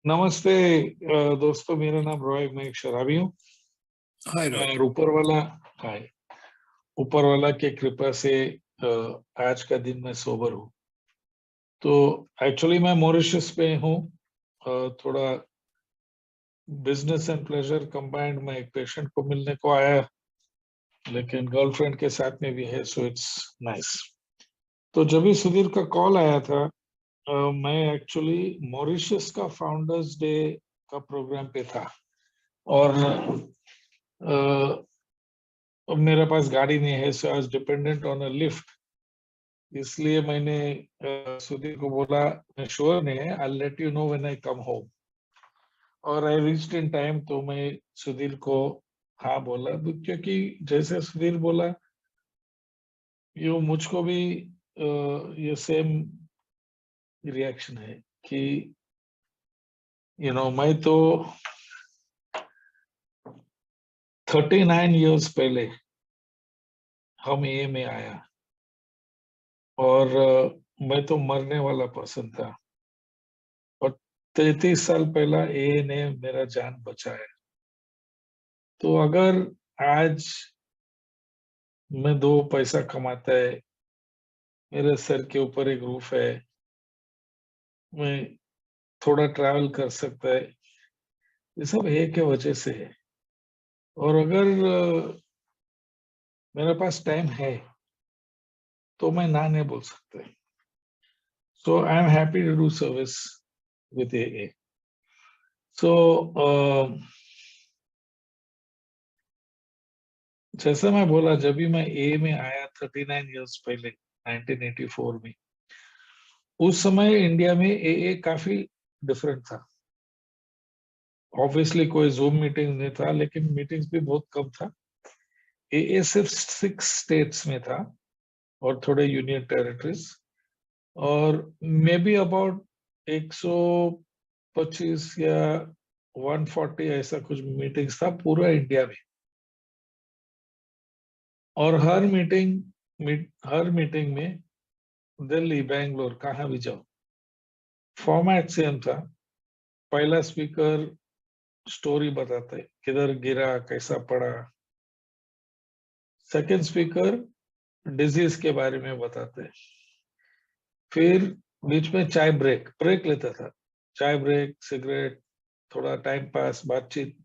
नमस्ते दोस्तों, मेरा नाम रॉय, मैं एक शराबी हूँ। हाय रॉय। और हाय ऊपर वाला के कृपा से आज का दिन मैं सोबर हूँ। तो एक्चुअली मैं मॉरिशस पे हूँ। थोड़ा बिजनेस एंड प्लेजर कंबाइंड में एक पेशेंट को मिलने को आया, लेकिन गर्लफ्रेंड के साथ में भी है, सो इट्स नाइस। तो जब भी सुधीर का कॉल आया था, मैं एक्चुअली मॉरिशस का फाउंडर्स डे का प्रोग्राम पे था। और अब मेरे पास गाड़ी नहीं है, so I was dependent on a lift. इसलिए मैंने सुधीर को बोला, मैं श्योर नहीं है, I let you know when I come home. और आई रीच्ड इन टाइम, तो मैं सुधीर को हाँ बोला, क्योंकि जैसे सुधीर बोला, ये मुझको भी ये सेम रिएक्शन है कि मैं तो 39 इयर्स पहले हम ए में आया, और मैं तो मरने वाला पर्सन था, और 33 साल पहला ए ने मेरा जान बचाया। तो अगर आज मैं 2 पैसा कमाता है, मेरे सर के ऊपर एक रूफ है, मैं थोड़ा ट्रैवल कर सकता है, ये सब ए के वजह से है। और अगर मेरे पास टाइम है, तो मैं ना नहीं बोल सकता। So I am happy to do service with A. So जैसा मैं बोला, जब भी मैं ए में आया 39 इयर्स पहले 1984 में, उस समय इंडिया में ए काफी डिफरेंट था। ऑब्वियसली कोई जूम मीटिंग नहीं था, लेकिन मीटिंग्स भी बहुत कम था। ए सिर्फ 6 स्टेट्स में था, और थोड़े यूनियन टेरिटरीज, और मे बी अबाउट 125 या 140 ऐसा कुछ मीटिंग्स था पूरा इंडिया में। और हर मीटिंग में दिल्ली, बैंगलोर, कहाँ भी जाओ, फॉर्मेट सेम था। पहला स्पीकर स्टोरी बताते, किधर गिरा, कैसा पड़ा। सेकंड स्पीकर डिजीज के बारे में बताते। फिर बीच में चाय ब्रेक लेता था, चाय ब्रेक, सिगरेट, थोड़ा टाइम पास, बातचीत।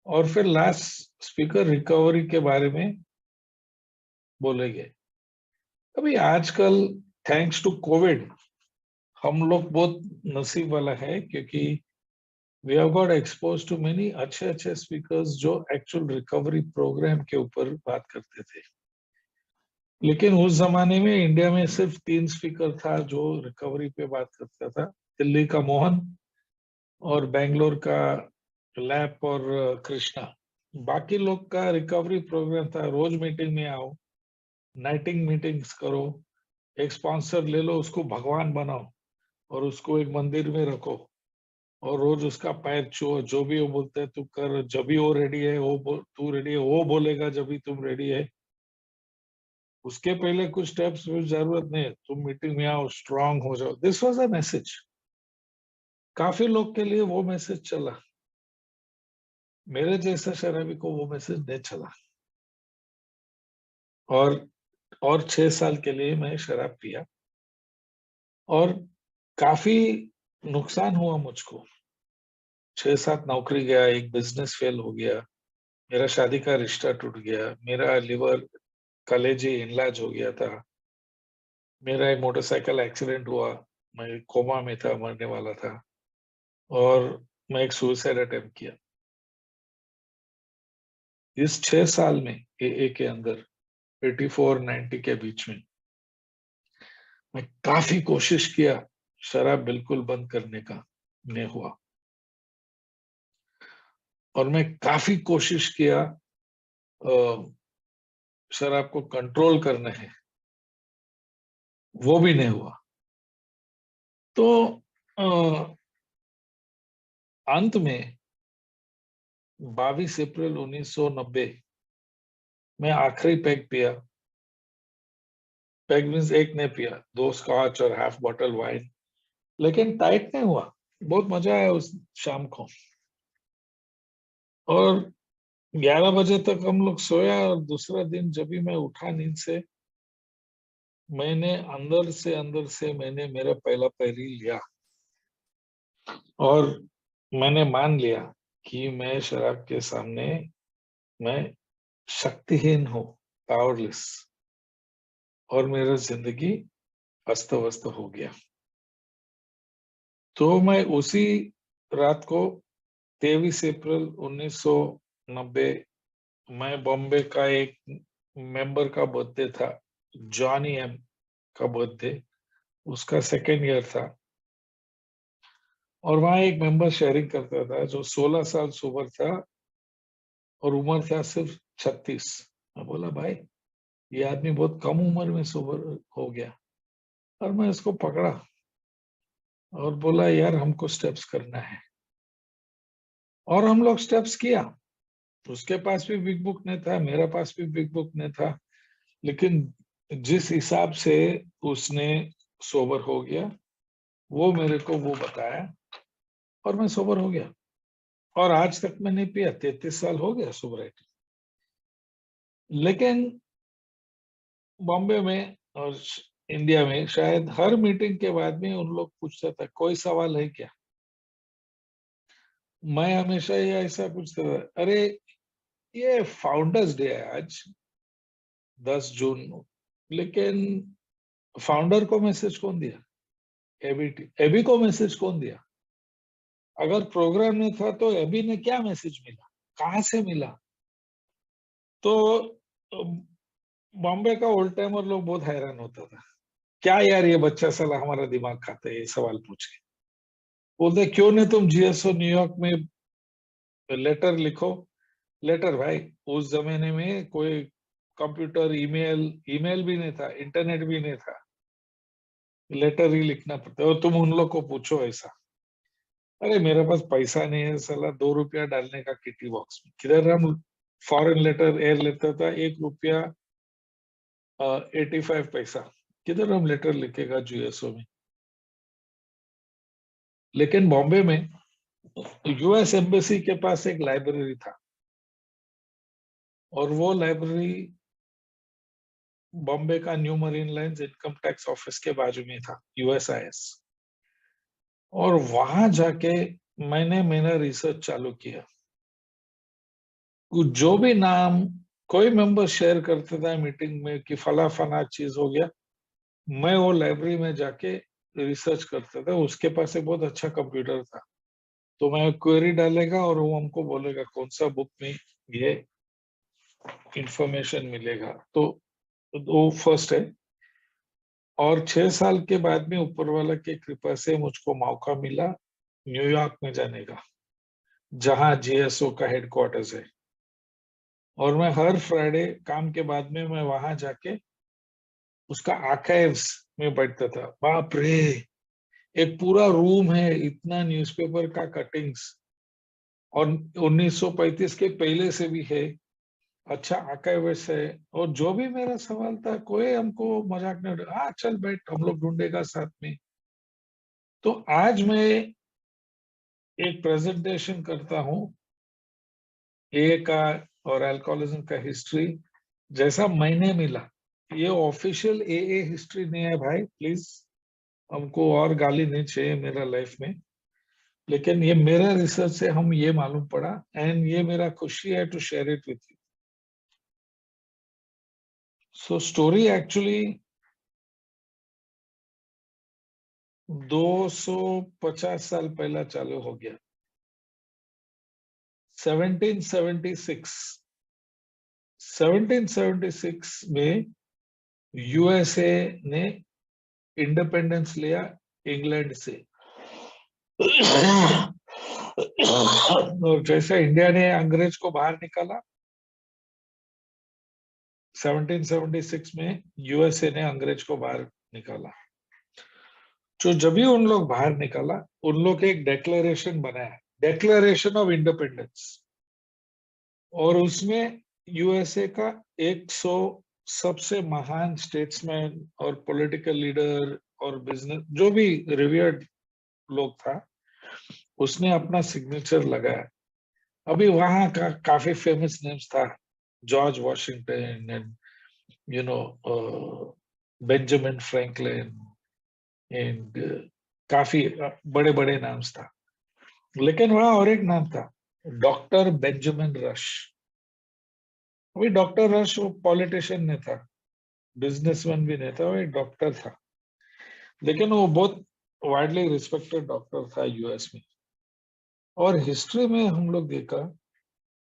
और फिर लास्ट स्पीकर रिकवरी के बारे में बोलेंगे। अभी आजकल थैंक्स टू कोविड हम लोग बहुत नसीब वाला है, क्योंकि we have got expose to many अच्छे अच्छे स्पीकर्स जो एक्चुअल रिकवरी प्रोग्राम के ऊपर बात करते थे। लेकिन उस जमाने में इंडिया में सिर्फ 3 स्पीकर था जो रिकवरी पे बात करता था। दिल्ली का मोहन, और बेंगलोर का लैप और कृष्णा। बाकी लोग का रिकवरी प्रोग्राम था, रोज मीटिंग में आओ, नाइटिंग मीटिंग्स करो, एक स्पॉन्सर ले लो, उसको भगवान बनाओ, और उसको एक मंदिर में रखो, और रोज उसका पैर छुओ, जो भी वो बोलते है तू कर, जब भी वो रेडी है तू रेडी है, वो बोलेगा जब भी तुम रेडी है। उसके पहले कुछ स्टेप्स की जरूरत नहीं है, तुम मीटिंग में आओ, स्ट्रांग हो जाओ। This was a message. काफी लोग के लिए वो मैसेज चला, मेरे जैसा शराबी को वो मैसेज नहीं चला। और 6 साल के लिए मैं शराब पिया, और काफी नुकसान हुआ मुझको। 6-7 नौकरी गया, एक बिजनेस फेल हो गया, मेरा शादी का रिश्ता टूट गया, मेरा लिवर कलेजी इनलाज हो गया था, मेरा एक मोटरसाइकिल एक्सीडेंट हुआ, मैं कोमा में था, मरने वाला था, और मैं एक सुसाइड अटेम्प्ट किया। इस 6 साल में ए के अंदर 84-90 के बीच में मैं काफी कोशिश किया शराब बिल्कुल बंद करने का, नहीं हुआ। और मैं काफी कोशिश किया शराब को कंट्रोल करना है, वो भी नहीं हुआ। तो अंत में 22 अप्रैल 1990 में आखिरी पैग पिया। पैग मीन्स एक नहीं पिया, 2 स्कॉच और हाफ बॉटल वाइन, लेकिन टाइट नहीं हुआ। बहुत मजा आया उस शाम को। और 11 बजे तक हम लोग सोया, और दूसरा दिन जब भी मैं उठा नींद से, मैंने अंदर से मैंने मेरा पहला पैरी लिया, और मैंने मान लिया कि मैं शराब के सामने मैं शक्तिहीन हूँ, पावरलेस, और मेरा जिंदगी अस्त व्यस्त हो गया। तो मैं उसी रात को 23 अप्रैल 1990, मैं बॉम्बे का एक मेंबर का बर्थडे था, जॉनी एम का बर्थडे, उसका सेकेंड ईयर था। और वहां एक मेंबर शेयरिंग करता था जो 16 साल सोबर था, और उम्र था सिर्फ 36। मैं बोला भाई, ये आदमी बहुत कम उम्र में सोबर हो गया। और मैं इसको पकड़ा और बोला यार हमको स्टेप्स करना है। और हम लोग स्टेप्स किया। उसके पास भी बिग बुक नहीं था, मेरा पास भी बिग बुक नहीं था, लेकिन जिस हिसाब से उसने सोबर हो गया, वो मेरे को वो बताया, और मैं सोबर हो गया। और आज तक मैं नहीं पिया, 33 साल हो गया सोबराइटी। लेकिन बॉम्बे में और इंडिया में शायद हर मीटिंग के बाद में उन लोग पूछता था कोई सवाल है क्या। मैं हमेशा ये ऐसा पूछता था, अरे ये फाउंडर्स डे है आज, 10 जून, लेकिन फाउंडर को मैसेज कौन दिया? एबी एबी को मैसेज कौन दिया? अगर प्रोग्राम में था तो एबी ने क्या मैसेज मिला, कहाँ से मिला? तो बॉम्बे का ओल्ड टाइमर लोग बहुत हैरान होता था, क्या यार ये बच्चा साला हमारा दिमाग खाता है ये सवाल पूछ के। बोलते क्यों नहीं तुम जीएसओ न्यूयॉर्क में लेटर लिखो। लेटर भाई, उस जमाने में कोई कंप्यूटर, ईमेल ईमेल भी नहीं था, इंटरनेट भी नहीं था, लेटर ही लिखना पड़ता है। और तुम उन लोग को पूछो ऐसा, अरे मेरे पास पैसा नहीं है साला, 2 रुपया डालने का किटी बॉक्स में, किधर हम फॉरेन लेटर एयर लेता था, 1 रुपया 85 पैसा, किधर हम लेटर लिखेगा यूएसओ में। लेकिन बॉम्बे में यूएस एम्बेसी के पास एक लाइब्रेरी था, और वो लाइब्रेरी बॉम्बे का new marine lines income tax office के बाजू में था, यूएसआईएस। और वहां जाके मैंने मेरा रिसर्च चालू किया। जो भी नाम कोई मेंबर शेयर करता था मीटिंग में कि फला फला चीज हो गया, मैं वो लाइब्रेरी में जाके रिसर्च करता था। उसके पास एक बहुत अच्छा कंप्यूटर था, तो मैं क्वेरी डालेगा और वो हमको बोलेगा कौन सा बुक में ये इंफॉर्मेशन मिलेगा। तो वो फर्स्ट है। और 6 साल के बाद में ऊपर वाला की कृपा से मुझको मौका मिला न्यूयॉर्क में जाने का, जहां जीएसओ का हेडक्वार्टर्स है। और मैं हर फ्राइडे काम के बाद में मैं वहां जाके उसका आर्काइव्स में बैठता था। बाप रे, एक पूरा रूम है, इतना न्यूज़पेपर का कटिंग्स, और 1935 के पहले से भी है, अच्छा आर्काइव्स है। और जो भी मेरा सवाल था, कोई हमको मजाक नहीं उड़ा, हाँ चल बैठ हम लोग ढूंढेगा साथ में। तो आज मैं एक प्रेजेंटेशन करता हूँ ए का और अल्कोहलिज्म का हिस्ट्री, जैसा मैंने मिला। ये ऑफिशियल ए हिस्ट्री नहीं है भाई, प्लीज हमको और गाली नहीं चाहिए मेरा लाइफ में। लेकिन ये मेरा रिसर्च से हम ये मालूम पड़ा, एंड ये मेरा खुशी है to share it with you. So story actually 250 साल पहला चालू हो गया। 1776 1776 में यूएसए ने इंडिपेंडेंस लिया इंग्लैंड से। और जैसे इंडिया ने अंग्रेज को बाहर निकाला, 1776 में यूएसए ने अंग्रेज को बाहर निकाला। तो जब भी उन लोग बाहर निकाला, उन लोग एक डेक्लेरेशन बनाया, डेक्लेरेशन ऑफ इंडिपेंडेंस। और उसमें यूएसए का 100 सबसे महान स्टेट्समैन और पॉलिटिकल लीडर और बिजनेस जो भी रिवियर्ड लोग था, उसने अपना सिग्नेचर लगाया। अभी वहां का काफी फेमस नेम्स था, George Washington and you know Benjamin Franklin and काफी बड़े बड़े नाम्स था। लेकिन वहां और एक नाम था, डॉक्टर बेंजामिन रश। वही डॉक्टर रश वो पॉलिटिशियन नहीं था, बिजनेसमैन भी नहीं था, वो एक डॉक्टर था, लेकिन वो बहुत वाइडली रिस्पेक्टेड डॉक्टर था यूएस में। और हिस्ट्री में हम लोग देखा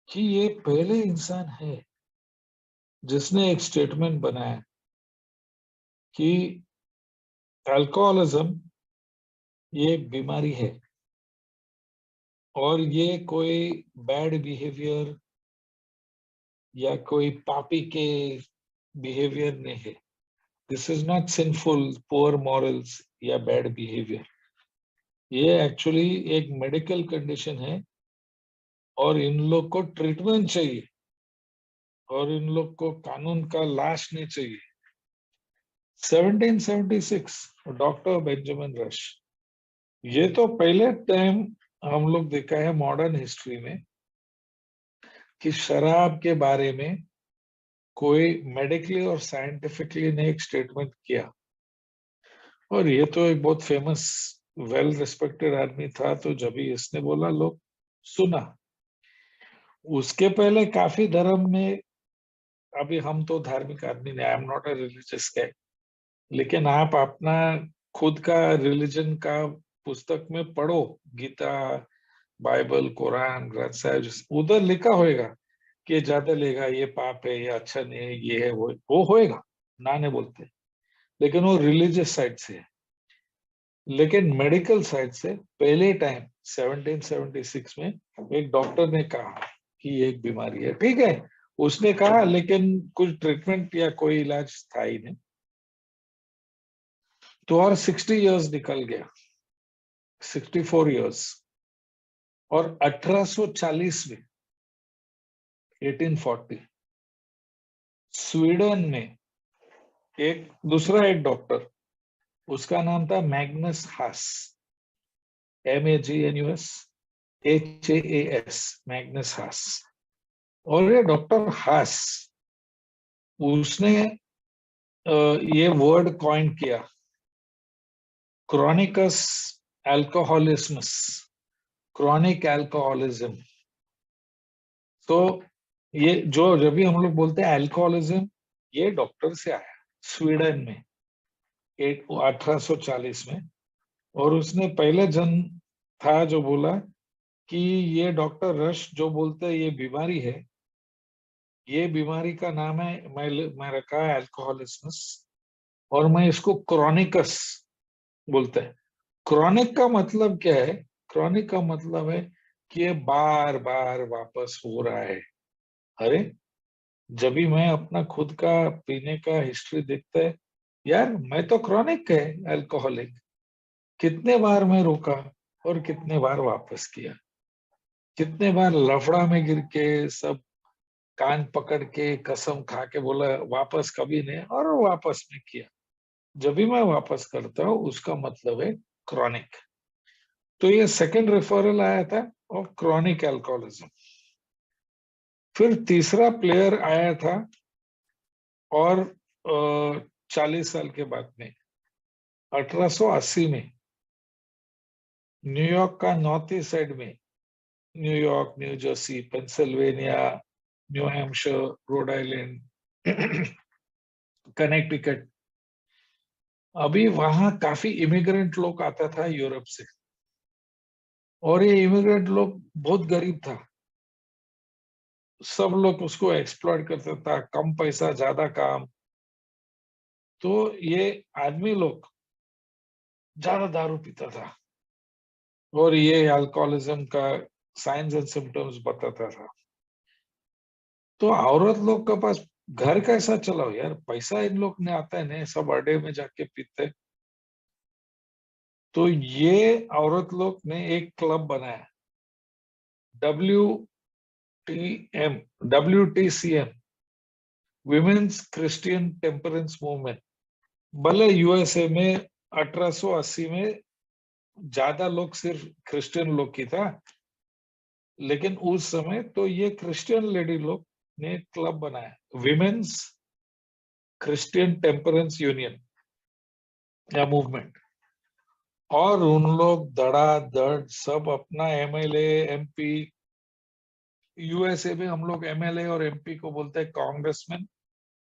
कि ये पहले इंसान है जिसने एक स्टेटमेंट बनाया कि अल्कोहलिज्म ये एक बीमारी है और ये कोई बैड बिहेवियर या कोई पापी के बिहेवियर नहीं है। This is not sinful poor morals या बैड बिहेवियर, ये एक्चुअली एक मेडिकल कंडीशन है और इन लोग को ट्रीटमेंट चाहिए और इन लोग को कानून का लाश नहीं चाहिए। 1776 डॉक्टर बेंजामिन रश। ये तो पहले टाइम हम लोग देखा है मॉडर्न हिस्ट्री में कि शराब के बारे में कोई मेडिकली और साइंटिफिकली ने एक स्टेटमेंट किया। और ये तो एक बहुत फेमस वेल रिस्पेक्टेड आदमी था, तो जब भी इसने बोला लोग सुना। उसके पहले काफी धर्म में, अभी हम तो धार्मिक आदमी नहीं, I am not a religious guy, लेकिन आप अपना खुद का रिलीजन का पुस्तक में पढ़ो, गीता, बाइबल, कुरान, ग्रंथ साहिब, उधर लिखा होएगा कि ज्यादा लेगा ये पाप है, ये अच्छा नहीं है, ये है वो होएगा, ना नहीं बोलते, लेकिन वो रिलीजियस साइड से है। लेकिन मेडिकल साइड से पहले टाइम 1776 में एक डॉक्टर ने कहा कि ये एक बीमारी है, ठीक है, उसने कहा, लेकिन कुछ ट्रीटमेंट या कोई इलाज था ही नहीं। तो और 60 इयर्स निकल गया, 64 इयर्स, और 1840 में 1840 स्वीडन में एक दूसरा एक डॉक्टर, उसका नाम था मैग्नस हास, MAGNUS HAAS, मैग्नस हास। और ये डॉक्टर हास, उसने ये वर्ड कॉइन किया, क्रॉनिकस अल्कोहलिस्मस, क्रॉनिक अल्कोहलिज्म। तो ये जो जब भी हम लोग बोलते हैं अल्कोहलिज्म, ये डॉक्टर से आया स्वीडन में 1840 में। और उसने पहले जन था जो बोला कि ये डॉक्टर रश जो बोलते हैं ये बीमारी है, ये बीमारी का नाम है, मैं रखा है अल्कोहलिस्मस, और मैं इसको क्रॉनिकस बोलते हैं। क्रॉनिक का मतलब क्या है? क्रॉनिक का मतलब है कि ये बार बार वापस हो रहा है। अरे, जब भी मैं अपना खुद का पीने का हिस्ट्री देखता है, यार मैं तो क्रॉनिक है अल्कोहलिक, कितने बार मैं रोका और कितने बार वापस किया, कितने बार लफड़ा में गिर के सब कान पकड़ के कसम खा के बोला वापस कभी नहीं, और वापस में किया। जब भी मैं वापस करता हूँ उसका मतलब है क्रॉनिक। तो ये सेकंड रेफरल आया था ऑफ क्रॉनिक अल्कोहलिज्म। फिर तीसरा प्लेयर आया था, और 40 साल के बाद में 1880 में न्यूयॉर्क का नॉर्थ ईस्ट साइड में, New York, new Jersey, Pennsylvania, new Hampshire, Rhode Island, Connecticut, अभी वहां काफी इमिग्रेंट लोग आता था यूरोप से। और ये इमिग्रेंट लोग बहुत गरीब था, सब लोग उसको एक्सप्लॉइट करता था, कम पैसा ज्यादा काम। तो ये आदमी लोग ज्यादा दारू पीता था और ये अल्कोहलिज्म का साइंस एंड सिम्टम्स बताता था। तो औरत लोग के पास घर कैसा चलाओ यार, पैसा इन लोग ने आता है नहीं, सब अड्डे में जाके पीते। तो ये औरत लोग ने एक क्लब बनाया, WTM, WTCM, women's Christian temperance movement. भले USA में 1880 में ज्यादा लोग सिर्फ क्रिश्चियन लोग की था, लेकिन उस समय तो ये क्रिश्चियन लेडी लोग ने क्लब बनाया, विमेन्स क्रिश्चियन टेम्परेंस यूनियन या मूवमेंट। और उन लोग धड़ाधड़ सब अपना एमएलए एमपी, यूएसए में हम लोग एमएलए और एमपी को बोलते हैं कांग्रेसमैन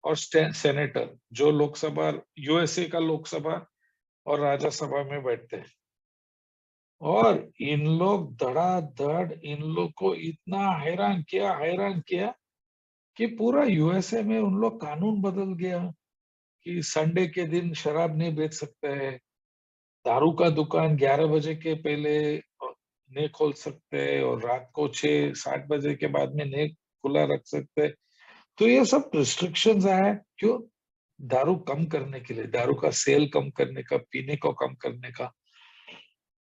और सेनेटर, जो लोकसभा, यूएसए का लोकसभा और राज्यसभा में बैठते हैं। और इन लोग धड़ाधड़ इन लोग को इतना हैरान किया कि पूरा यूएसए में उन लोग कानून बदल गया कि संडे के दिन शराब नहीं बेच सकते हैं, दारू का दुकान 11 बजे के पहले नहीं खोल सकते और रात को 6-7 बजे के बाद में नहीं खुला रख सकते। तो ये सब रिस्ट्रिक्शंस आए, क्यों? दारू कम करने के लिए, दारू का सेल कम करने का, पीने को कम करने का।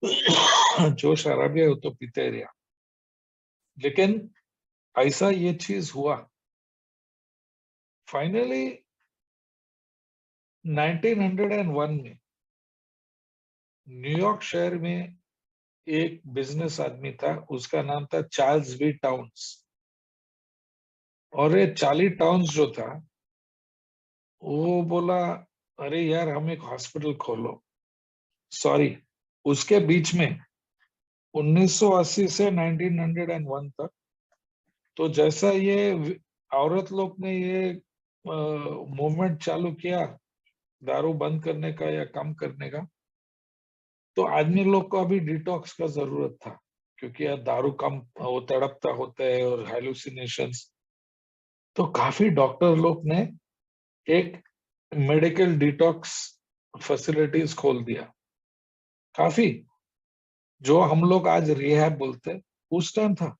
जो शराबी है वो तो पीते ही रहा, लेकिन ऐसा ये चीज हुआ। फाइनली 1901 में न्यूयॉर्क शहर में एक बिजनेस आदमी था, उसका नाम था चार्ल्स बी टाउन्स। और ये चार्ली टाउन्स जो था, वो बोला अरे यार हम एक हॉस्पिटल खोलो। सॉरी, उसके बीच में 1980 से 1901 तक, तो जैसा ये औरत लोग ने ये मूवमेंट चालू किया दारू बंद करने का या कम करने का, तो आदमी लोग को अभी डिटॉक्स का जरूरत था, क्योंकि यार दारू कम वो तड़पता होता है और हेलुसिनेशंस। तो काफी डॉक्टर लोग ने एक मेडिकल डिटॉक्स फैसिलिटीज खोल दिया, काफी, जो हम लोग आज रिहैब बोलते हैं, उस टाइम था।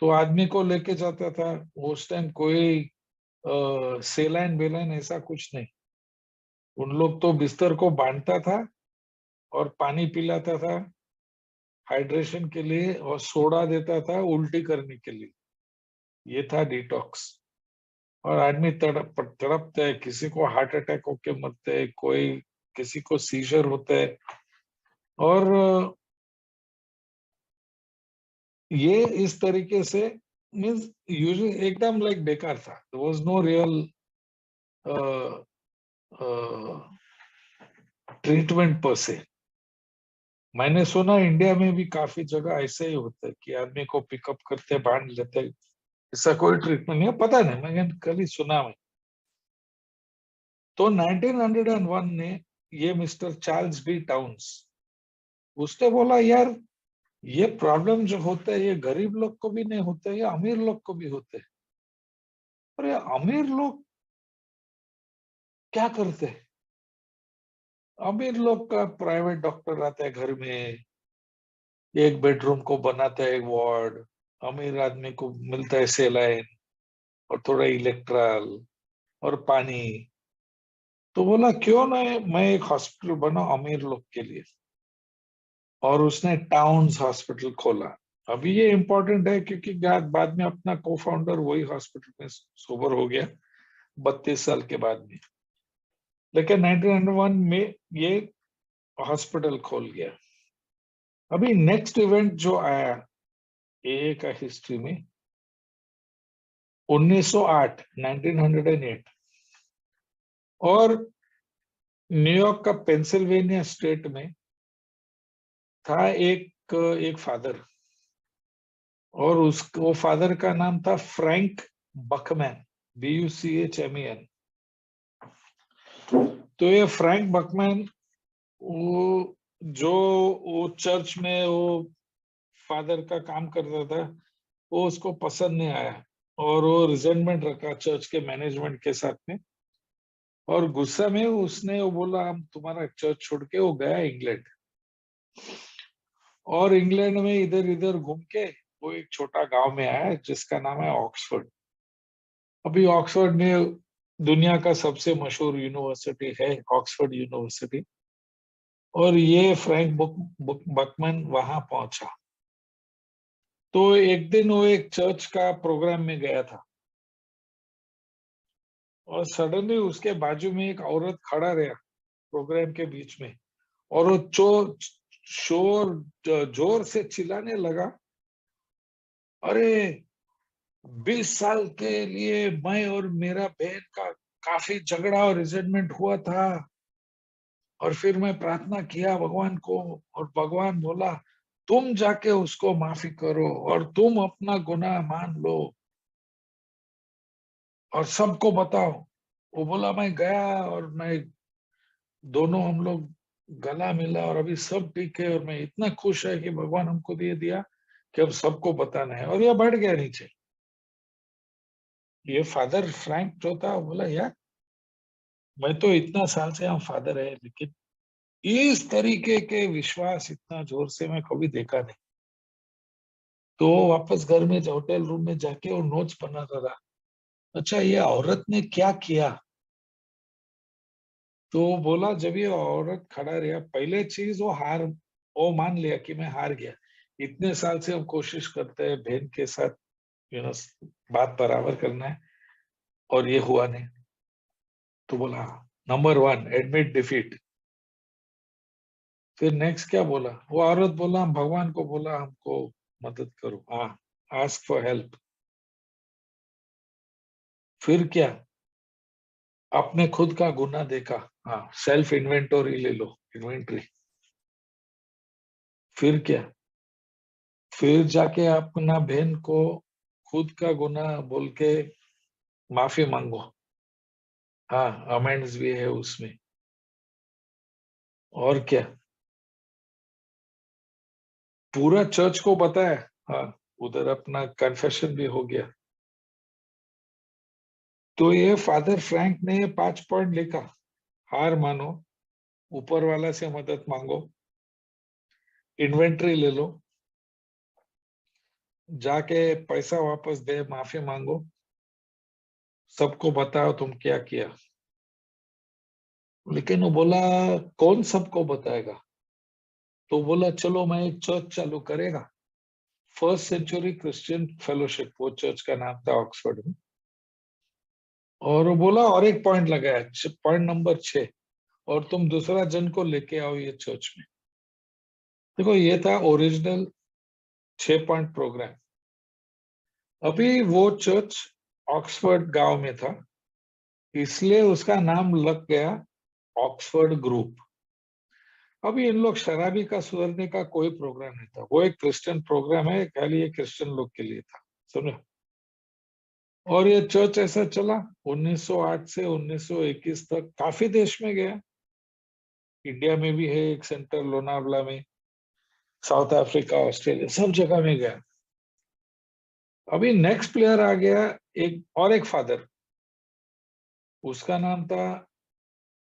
तो आदमी को लेके जाता था, उस टाइम कोई सेलाइन बेलाइन ऐसा कुछ नहीं। उन लोग तो बिस्तर को बांधता था और पानी पिलाता था हाइड्रेशन के लिए, और सोडा देता था उल्टी करने के लिए। ये था डिटॉक्स। और आदमी तड़पते है, किसी को हार्ट अटैक होके मरते है, कोई किसी को सीजर होता है। और ये इस तरीके से मीन्स यूजुअली एकदम लाइक बेकार था, there was no real treatment per se. मैंने सुना इंडिया में भी काफी जगह ऐसे ही होता है कि आदमी को पिकअप करते बांध लेते, ऐसा कोई ट्रीटमेंट नहीं है, पता नहीं, मैंने कल ही सुना मैं। तो 1901 ने ये मिस्टर चार्ल्स बी टाउन्स, उसने बोला यार ये प्रॉब्लम जो होता है ये गरीब लोग को भी नहीं होते, ये अमीर लोग को भी होते हैं। और ये अमीर लोग क्या करते हैं? अमीर लोग का प्राइवेट डॉक्टर आता है घर में, एक बेडरूम को बनाता है एक वार्ड, अमीर आदमी को मिलता है सेलाइन और थोड़ा इलेक्ट्रल और पानी। तो बोला क्यों ना मैं एक हॉस्पिटल बनाऊं अमीर लोग के लिए, और उसने टाउन्स हॉस्पिटल खोला। अभी ये इम्पोर्टेंट है क्योंकि बाद में अपना को फाउंडर वही हॉस्पिटल में सोबर हो गया 32 साल के बाद में। लेकिन 1901 में ये हॉस्पिटल खोल गया। अभी नेक्स्ट इवेंट जो आया ए का हिस्ट्री में, 1908, 1908, और न्यूयॉर्क का पेंसिल्वेनिया स्टेट में था एक फादर, और वो फादर का नाम था फ्रैंक बकमैन, BUCHMAN। तो ये फ्रैंक बकमैन, वो जो वो चर्च में वो फादर का काम करता था, वो उसको पसंद नहीं आया और वो रिजेंटमेंट रखा चर्च के मैनेजमेंट के साथ में। और गुस्सा में उसने वो बोला हम तुम्हारा चर्च छोड़ के वो गया इंग्लैंड। और इंग्लैंड में इधर इधर घूम के वो एक छोटा गांव में आया जिसका नाम है ऑक्सफोर्ड। अभी ऑक्सफोर्ड में दुनिया का सबसे मशहूर यूनिवर्सिटी है, ऑक्सफोर्ड यूनिवर्सिटी। और ये फ्रैंक बकमैन वहां पहुंचा। तो एक दिन वो एक चर्च का प्रोग्राम में गया था, और सडनली उसके बाजू में एक औरत खड़ा रहा प्रोग्राम के बीच में, और वो चोर शोर जोर से चिल्लाने लगा, अरे 20 साल के लिए मैं और मेरा बहन का काफी झगड़ा और रिजेंटमेंट हुआ था, और फिर मैं प्रार्थना किया भगवान को, और भगवान बोला तुम जाके उसको माफी करो और तुम अपना गुनाह मान लो और सबको बताओ। वो बोला मैं गया और मैं दोनों हम लोग गला मिला और अभी सब ठीक है, और मैं इतना खुश है कि भगवान हमको दे दिया कि अब सबको बताना है, और ये बढ़ गया नीचे। ये फादर फ्रैंक जो था बोला यार मैं तो इतना साल से हम फादर है, लेकिन इस तरीके के विश्वास इतना जोर से मैं कभी देखा नहीं। तो वापस घर में होटल रूम में जाके वो नोट्स बनाता था, अच्छा ये औरत ने क्या किया। तो बोला जब ये औरत खड़ा रहा, पहले चीज वो मान लिया कि मैं हार गया। इतने साल से हम कोशिश करते हैं बहन के साथ यू नो बात बराबर करना है, और ये हुआ नहीं। तो बोला नंबर 1 एडमिट डिफीट। फिर नेक्स्ट क्या बोला वो औरत, बोला हम भगवान को बोला हमको मदद करो, हाँ आस्क फॉर हेल्प। फिर क्या, अपने खुद का गुनाह देखा, हाँ सेल्फ इन्वेंटरी ले लो, इन्वेंट्री। फिर क्या, फिर जाके अपना बहन को खुद का गुनाह बोल के माफी मांगो, हाँ अमेंड्स भी है उसमें। और क्या, पूरा चर्च को बताया, हाँ उधर अपना कन्फेशन भी हो गया। तो ये फादर फ्रैंक ने ये 5 पॉइंट लिखा, हार मानो, ऊपर वाला से मदद मांगो, इन्वेंट्री ले लो, जाके पैसा वापस दे, माफी मांगो, सबको बताओ तुम क्या किया। लेकिन वो बोला कौन सबको बताएगा। तो बोला चलो मैं एक चर्च चालू करेगा, फर्स्ट सेंचुरी क्रिश्चियन फेलोशिप, वो चर्च का नाम था ऑक्सफोर्ड में। और वो बोला और एक पॉइंट लगाया, पॉइंट नंबर 6, और तुम दूसरा जन को लेके आओ ये चर्च में। देखो ये था ओरिजिनल 6 पॉइंट प्रोग्राम। अभी वो चर्च ऑक्सफोर्ड गांव में था, इसलिए उसका नाम लग गया ऑक्सफोर्ड ग्रुप। अभी इन लोग शराबी का सुधरने का कोई प्रोग्राम नहीं था, वो एक क्रिश्चियन प्रोग्राम है, खाली ये क्रिश्चियन लोग के लिए था, समझो। और ये चर्च ऐसा चला 1908 से 1921 तक, काफी देश में गया, इंडिया में भी है एक सेंटर लोनावला में, साउथ अफ्रीका ऑस्ट्रेलिया सब जगह में गया। अभी नेक्स्ट प्लेयर आ गया, एक फादर, उसका नाम था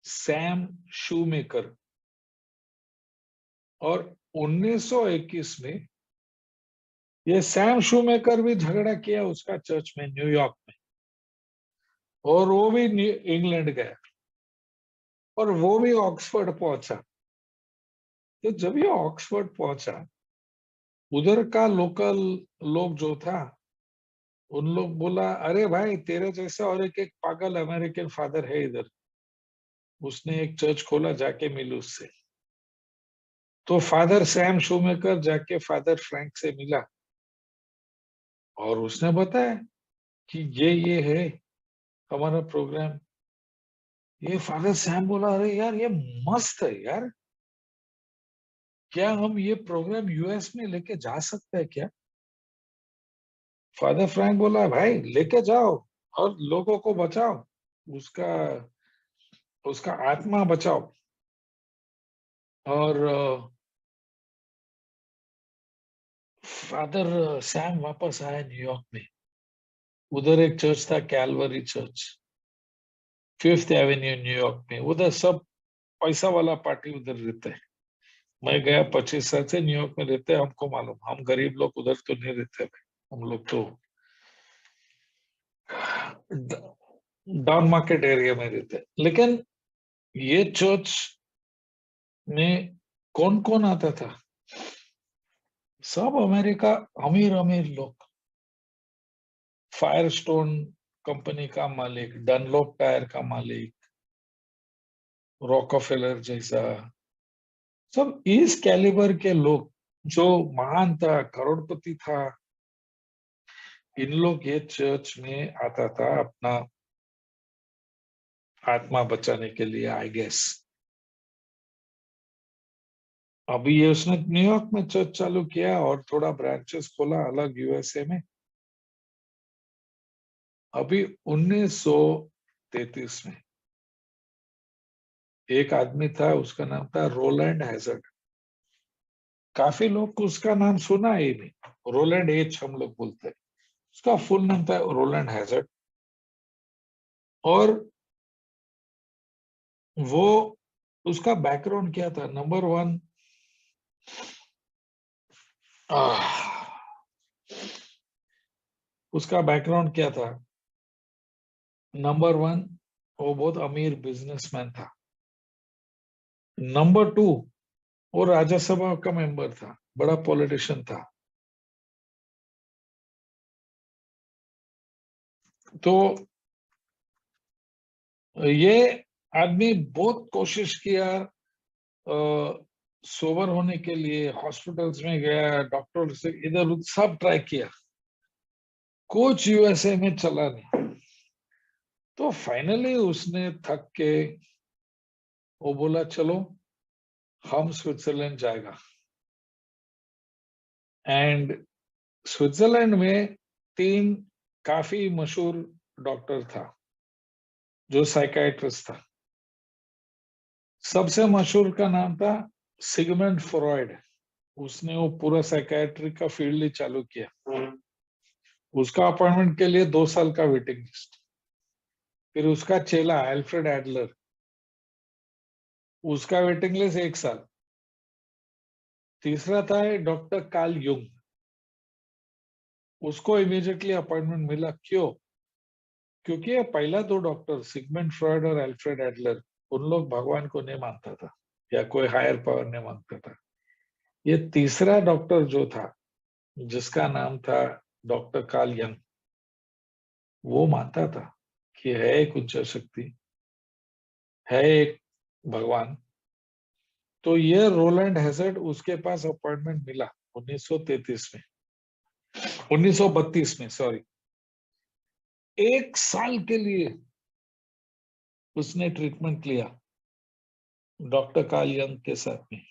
सैम शूमेकर। और 1921 में ये सैम शूमेकर भी झगड़ा किया उसका चर्च में न्यूयॉर्क में, और वो भी इंग्लैंड गया, और वो भी ऑक्सफोर्ड पहुंचा। तो जब ये ऑक्सफोर्ड पहुंचा, उधर का लोकल लोग जो था, उन लोग बोला अरे भाई तेरे जैसा और एक एक पागल अमेरिकन फादर है इधर, उसने एक चर्च खोला, जाके मिल उससे। तो फादर सैम शूमेकर जाके फादर फ्रैंक से मिला, और उसने बताया कि ये है हमारा प्रोग्राम। ये फादर सैम बोला अरे यार ये मस्त है यार, क्या हम ये प्रोग्राम यूएस में लेके जा सकते हैं क्या। फादर फ्रैंक बोला भाई लेके जाओ और लोगों को बचाओ, उसका उसका आत्मा बचाओ। और फादर सैम वापस आया न्यूयॉर्क में, उधर एक चर्च था Calvary church, 5th Avenue New York में, उधर सब पैसा वाला पार्टी उधर रहते हैं। मैं गया 25 साल से न्यूयॉर्क में रहते हैं, हमको मालूम, हम गरीब लोग उधर तो नहीं रहते भाई, हम लोग तो डाउन मार्केट एरिया में रहते हैं। लेकिन ये चर्च में कौन कौन आता था, सब अमेरिका, अमीर अमीर लोग, फायरस्टोन कंपनी का मालिक, डनलोप टायर का मालिक, रॉकफेलर जैसा, सब इस कैलिबर के लोग, जो महान था, करोड़पति था, इन लोग ये चर्च में आता था अपना आत्मा बचाने के लिए, आई गेस। अभी ये उसने न्यूयॉर्क में चर्च चालू किया और थोड़ा ब्रांचेस खोला अलग यूएसए में। अभी 1933 में एक आदमी था, उसका नाम था रोलैंड हैजर्ड। काफी लोग को उसका नाम सुना ही नहीं, रोलैंड एच हम लोग बोलते हैं। उसका फुल नाम था रोलैंड हैजर्ड। और वो, उसका बैकग्राउंड क्या था? नंबर वन, उसका बैकग्राउंड क्या था? नंबर वन, वो बहुत अमीर बिजनेसमैन था। नंबर टू, वो राज्यसभा का मेंबर था, बड़ा पॉलिटिशियन था। तो ये आदमी बहुत कोशिश किया, सोबर होने के लिए हॉस्पिटल्स में गया, डॉक्टर से इधर उधर सब ट्राई किया, कुछ यूएसए में चला नहीं। तो फाइनली उसने थक के वो बोला चलो हम स्विट्जरलैंड जाएगा। एंड स्विट्जरलैंड में तीन काफी मशहूर डॉक्टर था, जो साइकाइट्रिस्ट था। सबसे मशहूर का नाम था सिगमंड फ्रॉइड। उसने वो पूरा साइकाइट्री का फील्ड ही चालू किया। उसका अपॉइंटमेंट के लिए 2 साल का वेटिंग लिस्ट। फिर उसका चेला एल्फ्रेड एडलर, उसका वेटिंग लिस्ट 1 साल। तीसरा था डॉक्टर कार्ल युंग, उसको इमीडिएटली अपॉइंटमेंट मिला। क्यों? क्योंकि ये पहला दो डॉक्टर सिगमंड फ्रॉइड और एल्फ्रेड एडलर, उन लोग भगवान को नहीं मानता था या कोई हायर पावर नहीं मानता था। ये तीसरा डॉक्टर जो था, जिसका नाम था डॉक्टर कार्ल यंग, वो मानता था कि है एक उच्च शक्ति, है एक भगवान। तो ये रोलैंड हैजर्ड, उसके पास अपॉइंटमेंट मिला 1933 में, 1932 में, सॉरी। 1 साल के लिए उसने ट्रीटमेंट लिया डॉक्टर कार्ल यंग के साथ में।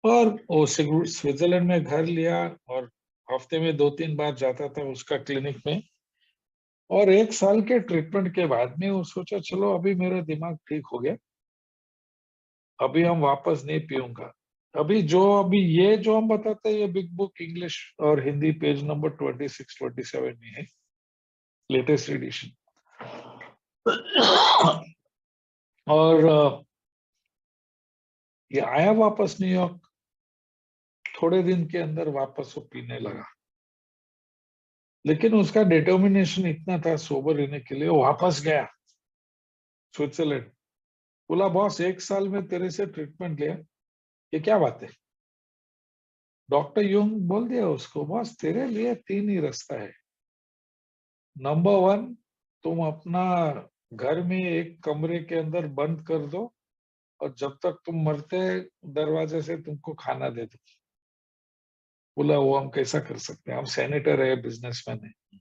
और वो स्विट्जरलैंड में घर लिया और हफ्ते में 2-3 बार जाता था उसका क्लिनिक में। और 1 साल के ट्रीटमेंट के बाद में वो सोचा चलो अभी मेरा दिमाग ठीक हो गया, अभी हम वापस नहीं पीऊंगा। अभी ये जो हम बताते हैं, ये बिग बुक इंग्लिश और हिंदी पेज नंबर 26-27 में है, लेटेस्ट एडिशन। और ये आया वापस न्यूयॉर्क, थोड़े दिन के अंदर वापस वो पीने लगा। लेकिन उसका डिटर्मिनेशन इतना था सोबर रहने के लिए, वो वापस गया स्विट्जरलैंड। बोला बॉस 1 साल में तेरे से ट्रीटमेंट लिया, ये क्या बात है? डॉक्टर यूंग बोल दिया उसको, बॉस तेरे लिए 3 ही रास्ता है। नंबर वन, तुम अपना घर में एक कमरे के अंदर बंद कर दो और जब तक तुम मरते दरवाजे से तुमको खाना दे दो। बोला वो हम कैसा कर सकते हैं, हम सेनेटर है, बिजनेसमैन है।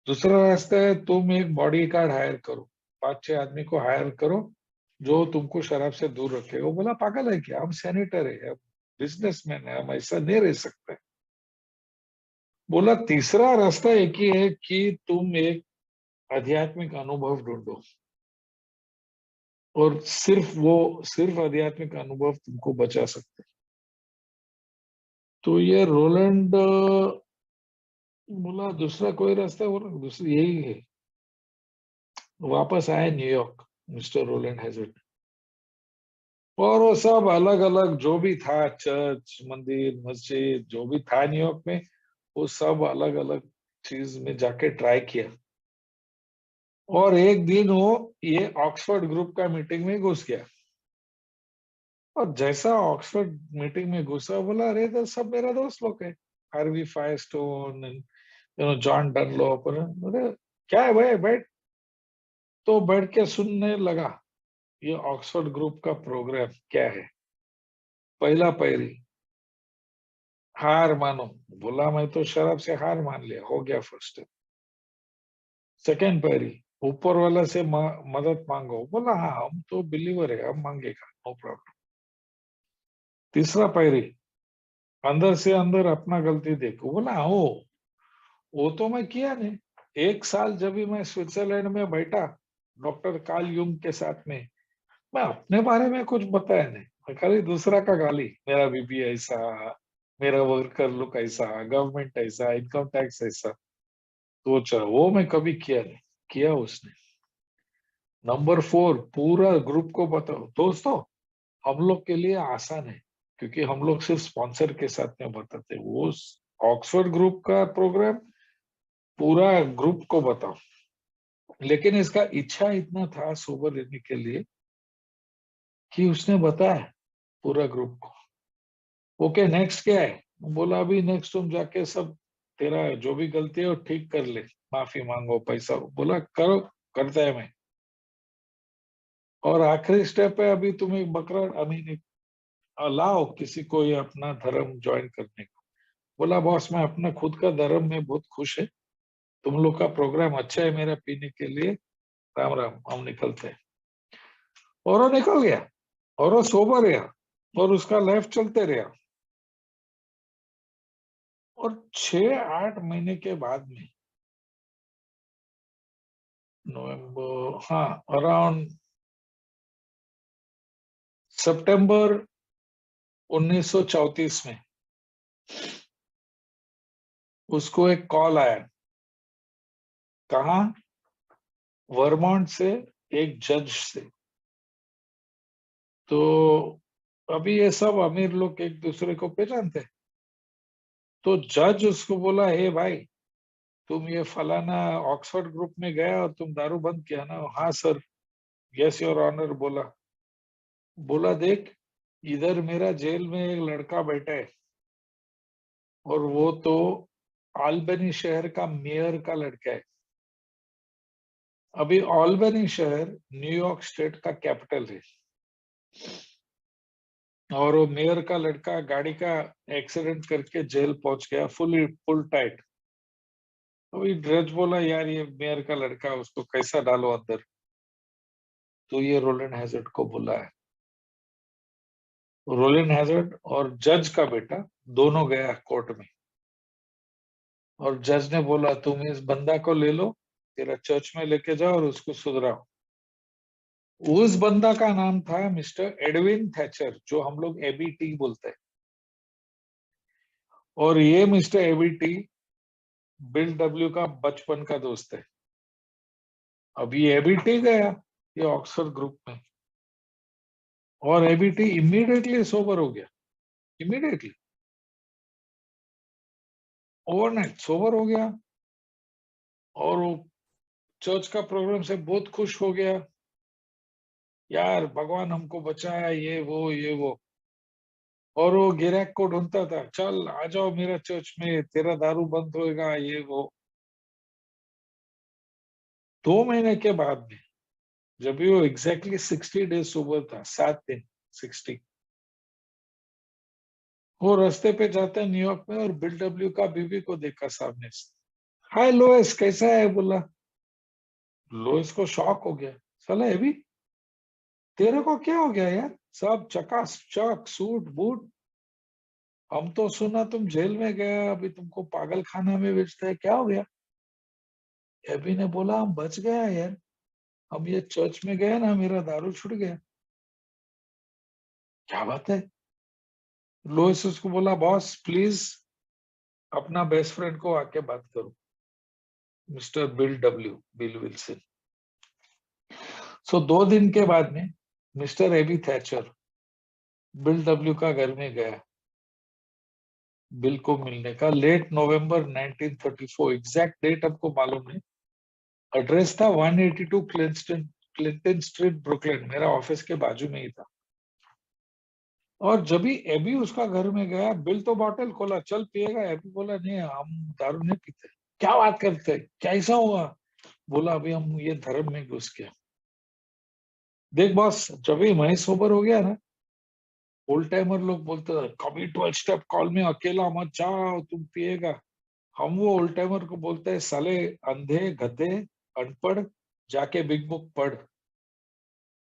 दूसरा रास्ता है, तुम एक बॉडी गार्ड हायर करो, 5-6 आदमी को हायर करो जो तुमको शराब से दूर रखे। वो बोला पागल है क्या, हम सेनेटर है, हम बिजनेसमैन है, हम ऐसा नहीं रह सकते। बोला तीसरा रास्ता एक ही है कि तुम एक आध्यात्मिक अनुभव ढूंढो, और सिर्फ आध्यात्मिक अनुभव तुमको बचा सकते। तो ये रोलैंड बोला दूसरा कोई रास्ता, बोला दूसरा यही है। वापस आए न्यूयॉर्क मिस्टर रोलैंड हैजर्ड। और वो सब अलग अलग जो भी था, चर्च, मंदिर, मस्जिद, जो भी था न्यूयॉर्क में, वो सब अलग अलग चीज में जाके ट्राई किया। और एक दिन वो ये ऑक्सफोर्ड ग्रुप का मीटिंग में घुस गया। और जैसा ऑक्सफोर्ड मीटिंग में घुसा, बोला अरे तो सब मेरा दोस्त लोग है, हार्वी फायरस्टोन, जॉन डनलॉप। अरे क्या है भाई, बैठ। तो बैठ के सुनने लगा ये ऑक्सफोर्ड ग्रुप का प्रोग्राम क्या है। पहला पैरी, हार मानो। बोला मैं तो शराब से हार मान लिया, हो गया फर्स्ट स्टेप। सेकेंड पैरी, ऊपर वाला से मदद मांगो। बोला हाँ हम तो बिलीवर है, हम मांगेगा, नो प्रॉब्लम। तीसरा पैरी, अंदर से अंदर अपना गलती देखो। बोला वो तो मैं किया नहीं। 1 साल जब भी मैं स्विट्जरलैंड में बैठा डॉक्टर कार्ल युंग के साथ में, मैं अपने बारे में कुछ बताया नहीं, मैं खाली दूसरा का गाली। मेरा बीबी ऐसा, मेरा वर्कर लुक ऐसा, गवर्नमेंट ऐसा, इनकम टैक्स ऐसा। तो वो मैं कभी किया नहीं, किया उसने। नंबर 4, पूरा ग्रुप को बताओ दोस्तों, हम लोग के लिए आसान है क्योंकि हम लोग सिर्फ स्पॉन्सर के साथ में बताते। वो ऑक्सफोर्ड ग्रुप का प्रोग्राम पूरा ग्रुप को बताओ। लेकिन इसका इच्छा इतना था सोबर रहने के लिए कि उसने बताया पूरा ग्रुप को। ओके नेक्स्ट क्या है। बोला अभी नेक्स्ट तुम जाके सब तेरा जो भी गलती है वो ठीक कर ले, माफी मांगो, पैसा। बोला करो, करता है मैं। और आखिरी स्टेप है, अभी तुम एक बकरा अमीन लाओ किसी को ये अपना धर्म ज्वाइन करने को। बोला बॉस मैं अपना खुद का धर्म में बहुत खुश है, तुम लोग का प्रोग्राम अच्छा है मेरा पीने के लिए, राम राम, हम निकलते हैं। और वो निकल गया, और वो सोबर रहा, और उसका लाइफ चलते रहा। और 6-8 महीने के बाद में, नवंबर, हाँ अराउंड सितंबर 1934 में उसको एक कॉल आया। कहा? वर्मोंट से, एक जज से। तो अभी ये सब अमीर लोग एक दूसरे को पहचानते हैं। तो जज उसको बोला, हे भाई तुम ये फलाना ऑक्सफोर्ड ग्रुप में गया और तुम दारू बंद किया ना? हाँ सर, यस योर ऑनर। बोला बोला देख, इधर मेरा जेल में एक लड़का बैठा है, और वो तो आल्बनी शहर का मेयर का लड़का है। अभी आल्बनी शहर न्यूयॉर्क स्टेट का कैपिटल है, और वो मेयर का लड़का गाड़ी का एक्सीडेंट करके जेल पहुंच गया, फुल टाइट। अभी जज बोला यार ये मेयर का लड़का, उसको कैसा डालो अंदर? तो ये रोलैंड हैजर्ड को बुला है। रोलिन हैजर्ड और जज का बेटा दोनों गया कोर्ट में, और जज ने बोला तुम इस बंदा को ले लो, तेरा चर्च में लेके जाओ और उसको सुधराओ। उस बंदा का नाम था मिस्टर एडविन थैचर, जो हम लोग एबीटी बोलते हैं। और ये मिस्टर एबीटी बिल डब्ल्यू का बचपन का दोस्त है। अभी एबीटी गया ये ऑक्सफोर्ड ग्रुप में, और एबीटी इमीडिएटली सोबर हो गया, इमीडिएटली ओवरनाइट सोबर हो गया। और वो चर्च का प्रोग्राम से बहुत खुश हो गया, यार भगवान हमको बचाया, ये वो। और वो गिराक को ढूंढता था, चल आ जाओ मेरा चर्च में, तेरा दारू बंद होएगा, ये वो। 2 महीने के बाद में, जब भी वो एग्जैक्टली 60 डेज सोबर था, 7 दिन, 60, वो रास्ते पे जाता है न्यूयॉर्क में, और बिल डब्ल्यू का बीवी को देखा सामने से। हाय लोएस, कैसा है? बोला। लोएस को शॉक हो गया, साला अभी तेरे को क्या हो गया यार? सब चकाचक सूट बूट, हम तो सुना तुम जेल में गया, अभी तुमको पागल खाना में भेजता है, क्या हो गया? एबी ने बोला हम बच गया यार, हम ये चर्च में गए ना, मेरा दारू छूट गया। क्या बात है? लोइस उसको बोला बॉस प्लीज अपना बेस्ट फ्रेंड को आके बात करो, मिस्टर बिल विल्सन। सो 2 दिन के बाद में mister AB Thatcher Bill W का घर में गया, बिल को मिलने का। लेट नवंबर 1934, एग्जैक्ट डेट हमको मालूम नहीं। एड्रेस था 182 क्लिंटन स्ट्रीट, ब्रुकलिन, मेरा ऑफिस के बाजू में ही था। और जब भी एबी उसका घर में गया, बिल तो बॉटल खोला, चल पिएगा? एबी बोला नहीं हम दारू नहीं पीते। क्या बात करते, कैसा हुआ? बोला अभी हम ये धर्म में घुस गया। देख बॉस, जब भी मैं सोबर हो गया ना, ओल्ड टाइमर लोग बोलते हैं कभी 12 स्टेप कॉल में अकेला मत जाओ, तुम पिएगा। हम वो ओल्ड टाइमर को बोलते हैं, साले अंधे गधे अनपढ़, जाके बिग बुक पढ़।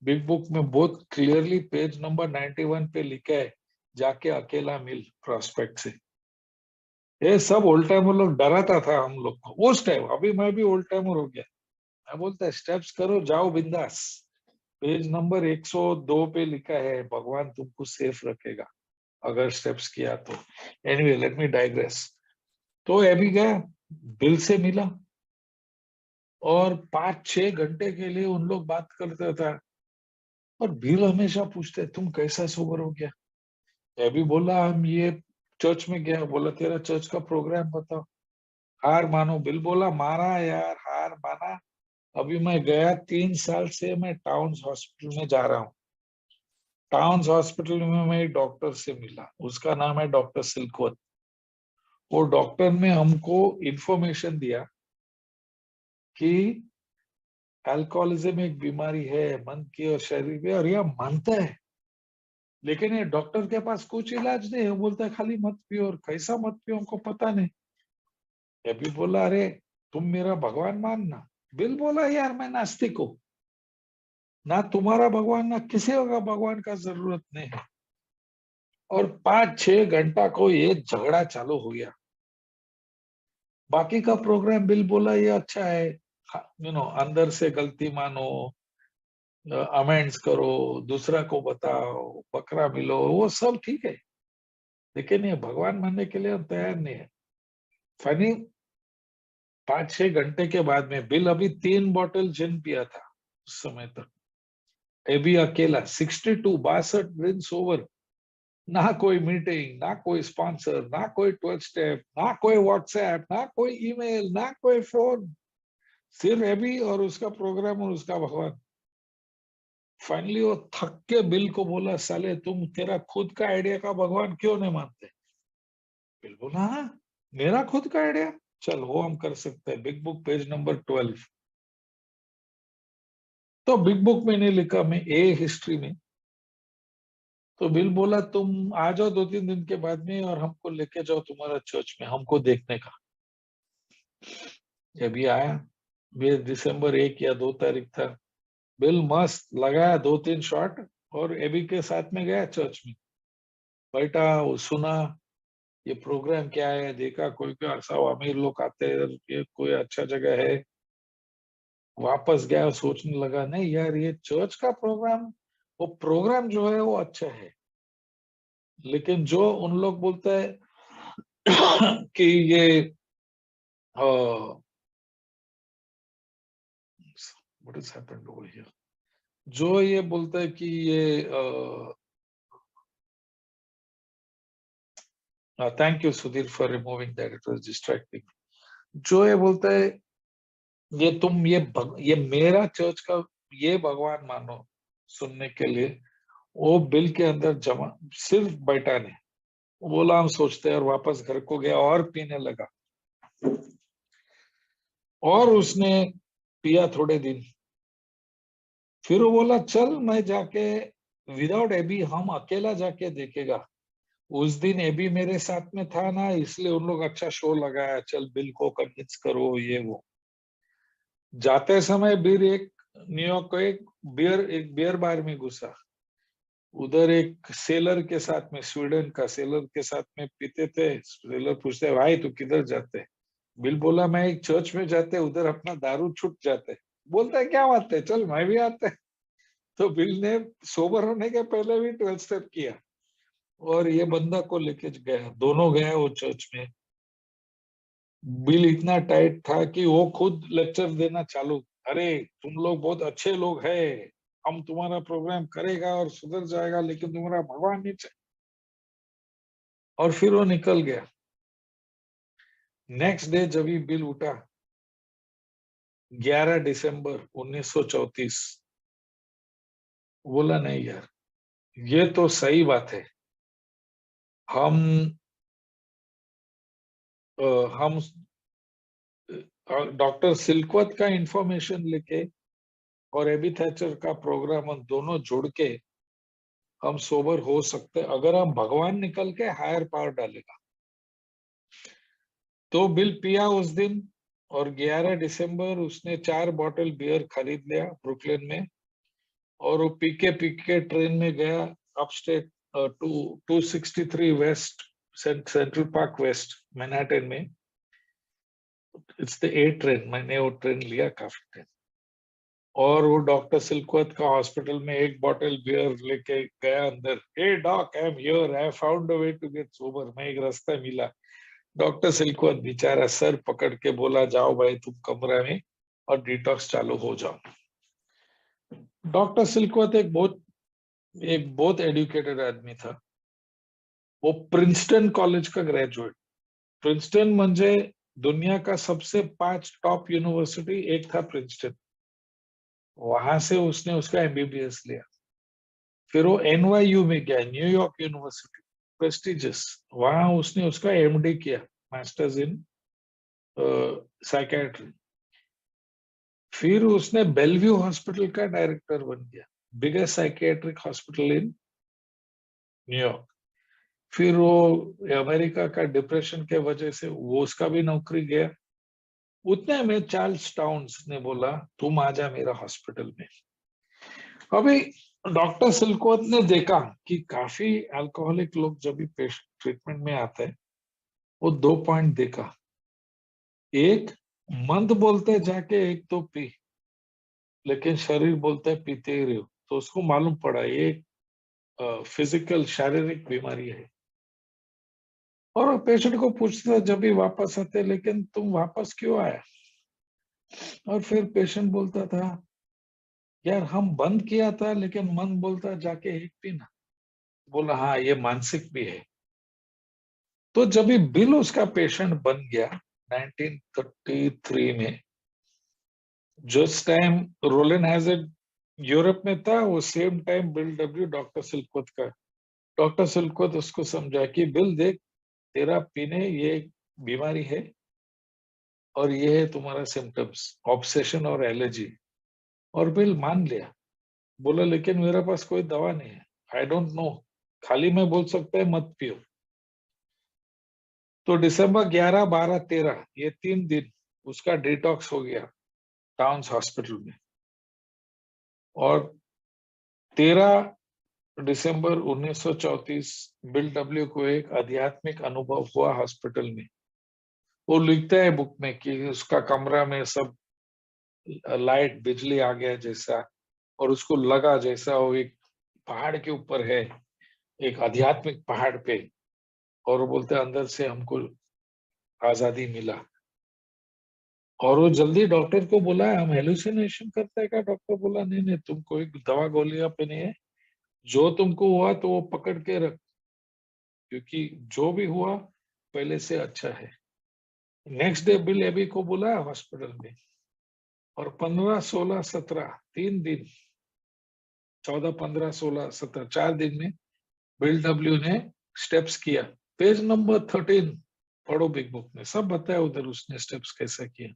बिग बुक में बहुत क्लियरली पेज नंबर 91 पे लिखा है, जाके अकेला मिल प्रोस्पेक्ट से। ये सब ओल्ड टाइमर लोग डराता था हम लोग को उस टाइम। अभी मैं भी ओल्ड टाइमर हो गया, मैं बोलता है स्टेप्स करो, जाओ बिंदास। पेज नंबर 102 पे लिखा है, भगवान तुमको सेफ रखेगा अगर स्टेप्स किया तो। Anyway, let me digress. तो अभी गया, बिल से मिला, और 5-6 घंटे के लिए उन लोग बात करता था। और बिल हमेशा पूछते, तुम कैसा सोबर हो गया? अभी बोला हम ये चर्च में गया, बोला तेरा चर्च का प्रोग्राम बताओ। हार मानो, बिल बोला मारा यार, हार माना। अभी मैं गया, 3 साल से मैं टाउन्स हॉस्पिटल में जा रहा हूँ। टाउन्स हॉस्पिटल में मैं एक डॉक्टर से मिला, उसका नाम है डॉक्टर सिल्कवत। वो डॉक्टर ने हमको इंफॉर्मेशन दिया कि अल्कोहलिज्म एक बीमारी है मन की और शरीर में, और यह मानता है। लेकिन ये डॉक्टर के पास कुछ इलाज नहीं है, वो बोलता है खाली मत पियो, और कैसा मत पियो हमको पता नहीं। ये भी बोला, अरे तुम मेरा भगवान मानना। बिल बोला, यार मैं नास्तिक हूँ, ना तुम्हारा भगवान ना किसी का भगवान का जरूरत नहीं है। और 5-6 घंटा को ये झगड़ा चालू हो गया। बाकी का प्रोग्राम बिल बोला ये अच्छा है, अंदर से गलती मानो, अमेंड्स करो, दूसरा को बताओ, बकरा मिलो, वो सब ठीक है। लेकिन ये भगवान मानने के लिए हम तैयार नहीं है। फनी, 5-6 घंटे के बाद में बिल अभी 3 बॉटल जिन पिया था उस समय तक। अभी अकेला 62 ड्रिंक्स ओवर। ना कोई मीटिंग, ना कोई स्पॉन्सर, ना कोई 12 स्टेप, ना कोई व्हाट्सएप, ना कोई ईमेल, ना कोई फोन। सिर्फ अभी और उसका प्रोग्राम और उसका भगवान। फाइनली वो थक के बिल को बोला, साले तुम तेरा खुद का आइडिया का भगवान क्यों नहीं मानते? बिल बोला, हाँ मेरा खुद का आइडिया, चल वो हम कर सकते हैं। Big book page number 12। तो बिग बुक में नहीं लिखा, मैं ए हिस्ट्री में। तो बिल बोला, तुम आ जाओ 2-3 दिन के बाद में, और हमको लेके जाओ तुम्हारा चर्च में, हमको देखने का। अभी आया, ये दिसंबर 1 या 2 तारीख था। बिल मस्त लगाया 2-3 शॉट, और एबी के साथ में गया चर्च में। बैठा, वो सुना ये प्रोग्राम क्या है, देखा कोई कोई सब अमीर लोग आते हैं, ये कोई अच्छा जगह है। वापस गया, सोचने लगा, नहीं यार ये चर्च का प्रोग्राम, वो प्रोग्राम जो है वो अच्छा है। लेकिन जो उन लोग बोलते हैं कि ये what is happened over here, जो ये बोलता है कि ये thank you Sudhir for removing that, it was distracting. जो ये बोलता है, ये मेरा चर्च का ये भगवान मानो सुनने के लिए, वो बिल के अंदर जमा सिर्फ बैठा नहीं। वो बोला हम सोचते हैं, और वापस घर को गया और पीने लगा। और उसने पिया थोड़े दिन, फिर वो बोला चल मैं जाके विदाउट एबी हम अकेला जाके देखेगा। उस दिन एबी मेरे साथ में था ना, इसलिए उन लोग अच्छा शो लगाया, चल बिल को कन्विंस करो ये वो। जाते समय बिल एक न्यूयॉर्क को एक बियर बार में घुसा। उधर एक सेलर के साथ में, स्वीडन का सेलर के साथ में पीते थे। सेलर पूछते, भाई तू किधर जाते? बिल बोला, मैं एक चर्च में जाते, उधर अपना दारू छूट जाते। बोलता है क्या बात है, चल मैं भी आता है। तो बिल ने सोबर होने के पहले भी 12 स्टेप किया, और ये बंदा को लेके गया, दोनों गए वो चर्च में। बिल इतना टाइट था कि वो खुद लेक्चर देना चालू, अरे तुम लोग बहुत अच्छे लोग हैं, हम तुम्हारा प्रोग्राम करेगा और सुधर जाएगा, लेकिन तुम्हारा भगवान नीचे। और फिर वो निकल गया। नेक्स्ट डे जब ही बिल उठा, 11 दिसंबर 1934, बोला नहीं यार, ये तो सही बात है। हम हम डॉक्टर सिल्कवत का इंफॉर्मेशन लेके और एबी थैचर का प्रोग्राम, हम दोनों जुड़ के हम सोबर हो सकते, अगर हम भगवान निकल के हायर पावर डालेगा। तो बिल पिया उस दिन, और 11 दिसंबर उसने 4 बॉटल बियर खरीद लिया ब्रुकलिन में, और वो पी के ट्रेन में गया upstate to 263 West, Central Park West Manhattan में। इट्स द ए ट्रेन, मैंने वो ट्रेन लिया काफी टाइम। और वो डॉक्टर सिल्कवर्थ का हॉस्पिटल में एक बॉटल बियर लेके गया अंदर। Hey doc, I am here, I found a way to get sober. मैं एक रास्ता मिला। डॉक्टर सिल्कवर्थ बेचारा सर पकड़ के बोला, जाओ भाई तुम कमरा में और डिटॉक्स चालू हो जाओ। डॉक्टर सिल्कवर्थ एक बहुत एडुकेटेड आदमी था। वो प्रिंसटन कॉलेज का ग्रेजुएट। प्रिंसटन म्हणजे दुनिया का सबसे 5 टॉप यूनिवर्सिटी एक था प्रिंसटन। वहां से उसने उसका एमबीबीएस लिया। फिर वो एनवाईयू में गया, न्यूयॉर्क यूनिवर्सिटी, प्रेस्टिजियस। वहां उसने उसका एमडी किया, मास्टर्स इन साइकेट्री। फिर उसने बेलव्यू हॉस्पिटल का डायरेक्टर बन गया, biggest psychiatric hospital in New York. फिर वो अमेरिका का डिप्रेशन के वजह से वो उसका भी नौकरी गया। उतने में चार्ल्स टाउन्स ने बोला, तुम आजा मेरा हॉस्पिटल में। अभी डॉक्टर सिल्कवर्थ ने देखा कि काफी अल्कोहलिक लोग जब भी ट्रीटमेंट में आते हैं, वो 2 पॉइंट देखा। एक, मंद बोलते जाके एक तो पी, लेकिन शरीर बोलता है पीते ही रहो। तो उसको मालूम पड़ा ये फिजिकल, शारीरिक बीमारी है। और पेशेंट को पूछता जब भी वापस आते, लेकिन तुम वापस क्यों आया? और फिर पेशेंट बोलता था, यार हम बंद किया था लेकिन मन बोलता जाके एक पीना। बोला हाँ, ये मानसिक भी है। तो जब भी बिल उसका पेशेंट बन गया 1933 में, जिस टाइम रोलिन हैजर्ड यूरोप में था, वो same time Bill W doctor Silkworth का। डॉक्टर सिल्कवर्थ उसको समझा कि बिल देख, तेरा पीने ये बीमारी है, और ये है तुम्हारा सिम्टम्स, ऑब्सेशन और एलर्जी। और बिल मान लिया। बोला लेकिन मेरे पास कोई दवा नहीं है, आई डोंट नो, खाली मैं बोल सकता है मत पियो। तो दिसंबर 11, 12, 13 ये 3 दिन उसका डिटॉक्स हो गया टाउन्स हॉस्पिटल में। और 13 दिसंबर 1934 बिल डब्ल्यू को एक आध्यात्मिक अनुभव हुआ हॉस्पिटल में। वो लिखता है बुक में कि उसका कमरा में सब लाइट, बिजली आ गया जैसा, और उसको लगा जैसा वो एक पहाड़ के ऊपर है, एक आध्यात्मिक पहाड़ पे। और वो बोलते हैं अंदर से हमको आजादी मिला। और वो जल्दी डॉक्टर को बोला, हम हेलुसिनेशन करते हैं क्या? डॉक्टर बोला नहीं नहीं, तुम कोई दवा गोलियां पे नहीं है, जो तुमको हुआ तो वो पकड़ के रख, क्योंकि जो भी हुआ पहले से अच्छा है। नेक्स्ट डे बिल एबी को बुलाया हॉस्पिटल में, और 15, 16, 17 3 दिन, 14, 15, 16, 17 4 दिन में बिल डब्ल्यू ने स्टेप्स किया। पेज नंबर 13 पढ़ो बिग बुक में, सब बताया उधर उसने स्टेप्स कैसे किए।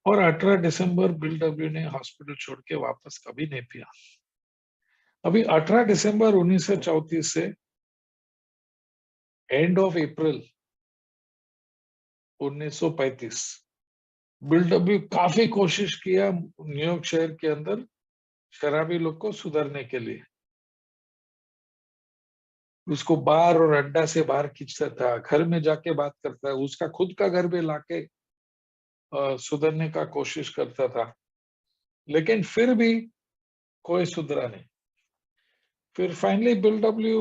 और 18 दिसंबर बिल डब्ल्यू ने हॉस्पिटल छोड़ के वापस कभी नहीं पिया। अभी 18 दिसंबर 1934 से end of April 1935 bill W काफी कोशिश किया न्यूयॉर्क शहर के अंदर शराबी लोग को सुधारने के लिए। उसको बार और अड्डा से बाहर खींचता था, घर में जाके बात करता है, उसका खुद का घर में लाके सुधरने का कोशिश करता था, लेकिन फिर भी कोई सुधरा नहीं। फिर फाइनली बिल डब्ल्यू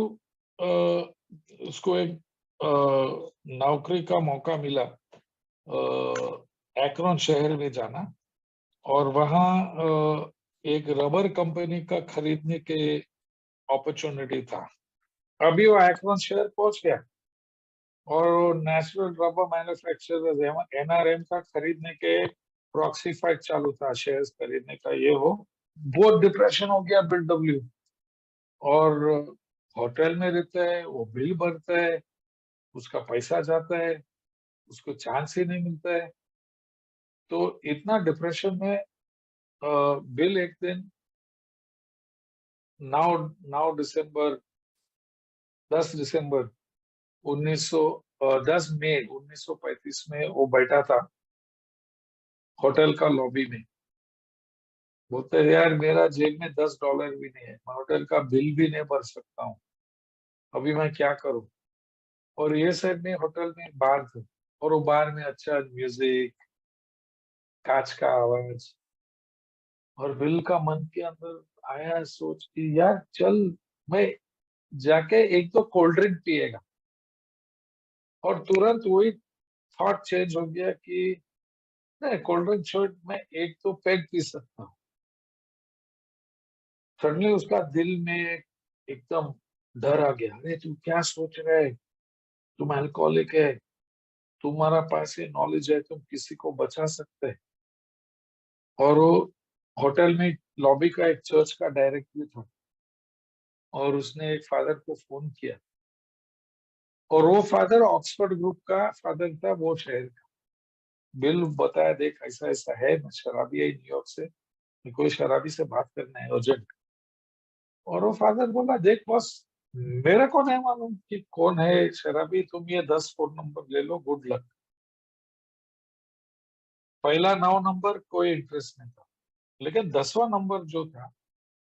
उसको एक नौकरी का मौका मिला एक्रोन शहर में जाना, और वहाँ एक रबर कंपनी का खरीदने के अपॉर्चुनिटी था। अभी वो एक्रोन शहर पहुंच गया, और नेशनल रबर मैन्युफैक्चरर्स एनआरएम का खरीदने के प्रॉक्सी फाइट चालू था, शेयर्स खरीदने का ये वो। बहुत डिप्रेशन हो गया बिल डब्ल्यू, और होटल में रहता है, वो बिल भरता है, उसका पैसा जाता है, उसको चांस ही नहीं मिलता है। तो इतना डिप्रेशन में बिल एक दिन 9 दिसंबर 10 दिसंबर 1900 10 मई 1935 में वो बैठा था होटल का लॉबी में। बोलते हैं, यार मेरा जेब में $10 भी नहीं है, मैं होटल का बिल भी नहीं भर सकता हूँ, अभी मैं क्या करूँ। और ये साइड में होटल में बार थे, और वो बार में अच्छा म्यूजिक, कांच का आवाज। और बिल का मन के अंदर आया सोच कि यार चल, मैं जाके एक तो कोल्ड ड्रिंक पिएगा। और तुरंत वही थॉट चेंज हो गया कि नहीं, कोल्ड ड्रिंक छोड़, मैं एक तो पेग पी सकता हूँ। सडनली उसका दिल में एकदम डर आ गया, अरे तू क्या सोच रहा है, तुम अल्कोहलिक है, तुम्हारा पास ये नॉलेज है, तुम किसी को बचा सकते हैं। और वो होटल में लॉबी का एक चर्च का डायरेक्टर था, और उसने एक फादर को फोन किया। और वो फादर ऑक्सफोर्ड ग्रुप का फादर था वो शहर का। बिल बताया, देख ऐसा ऐसा है, मैं शराबी है न्यूयॉर्क से, मेरे को शराबी से बात करना है अर्जेंट। और वो फादर बोला, देख बॉस, मेरे को नहीं मालूम कि कौन है शराबी, तुम ये 10 फोन नंबर ले लो, गुड लक। पहला 9 नंबर कोई इंटरेस्ट नहीं था, लेकिन 10वां नंबर जो था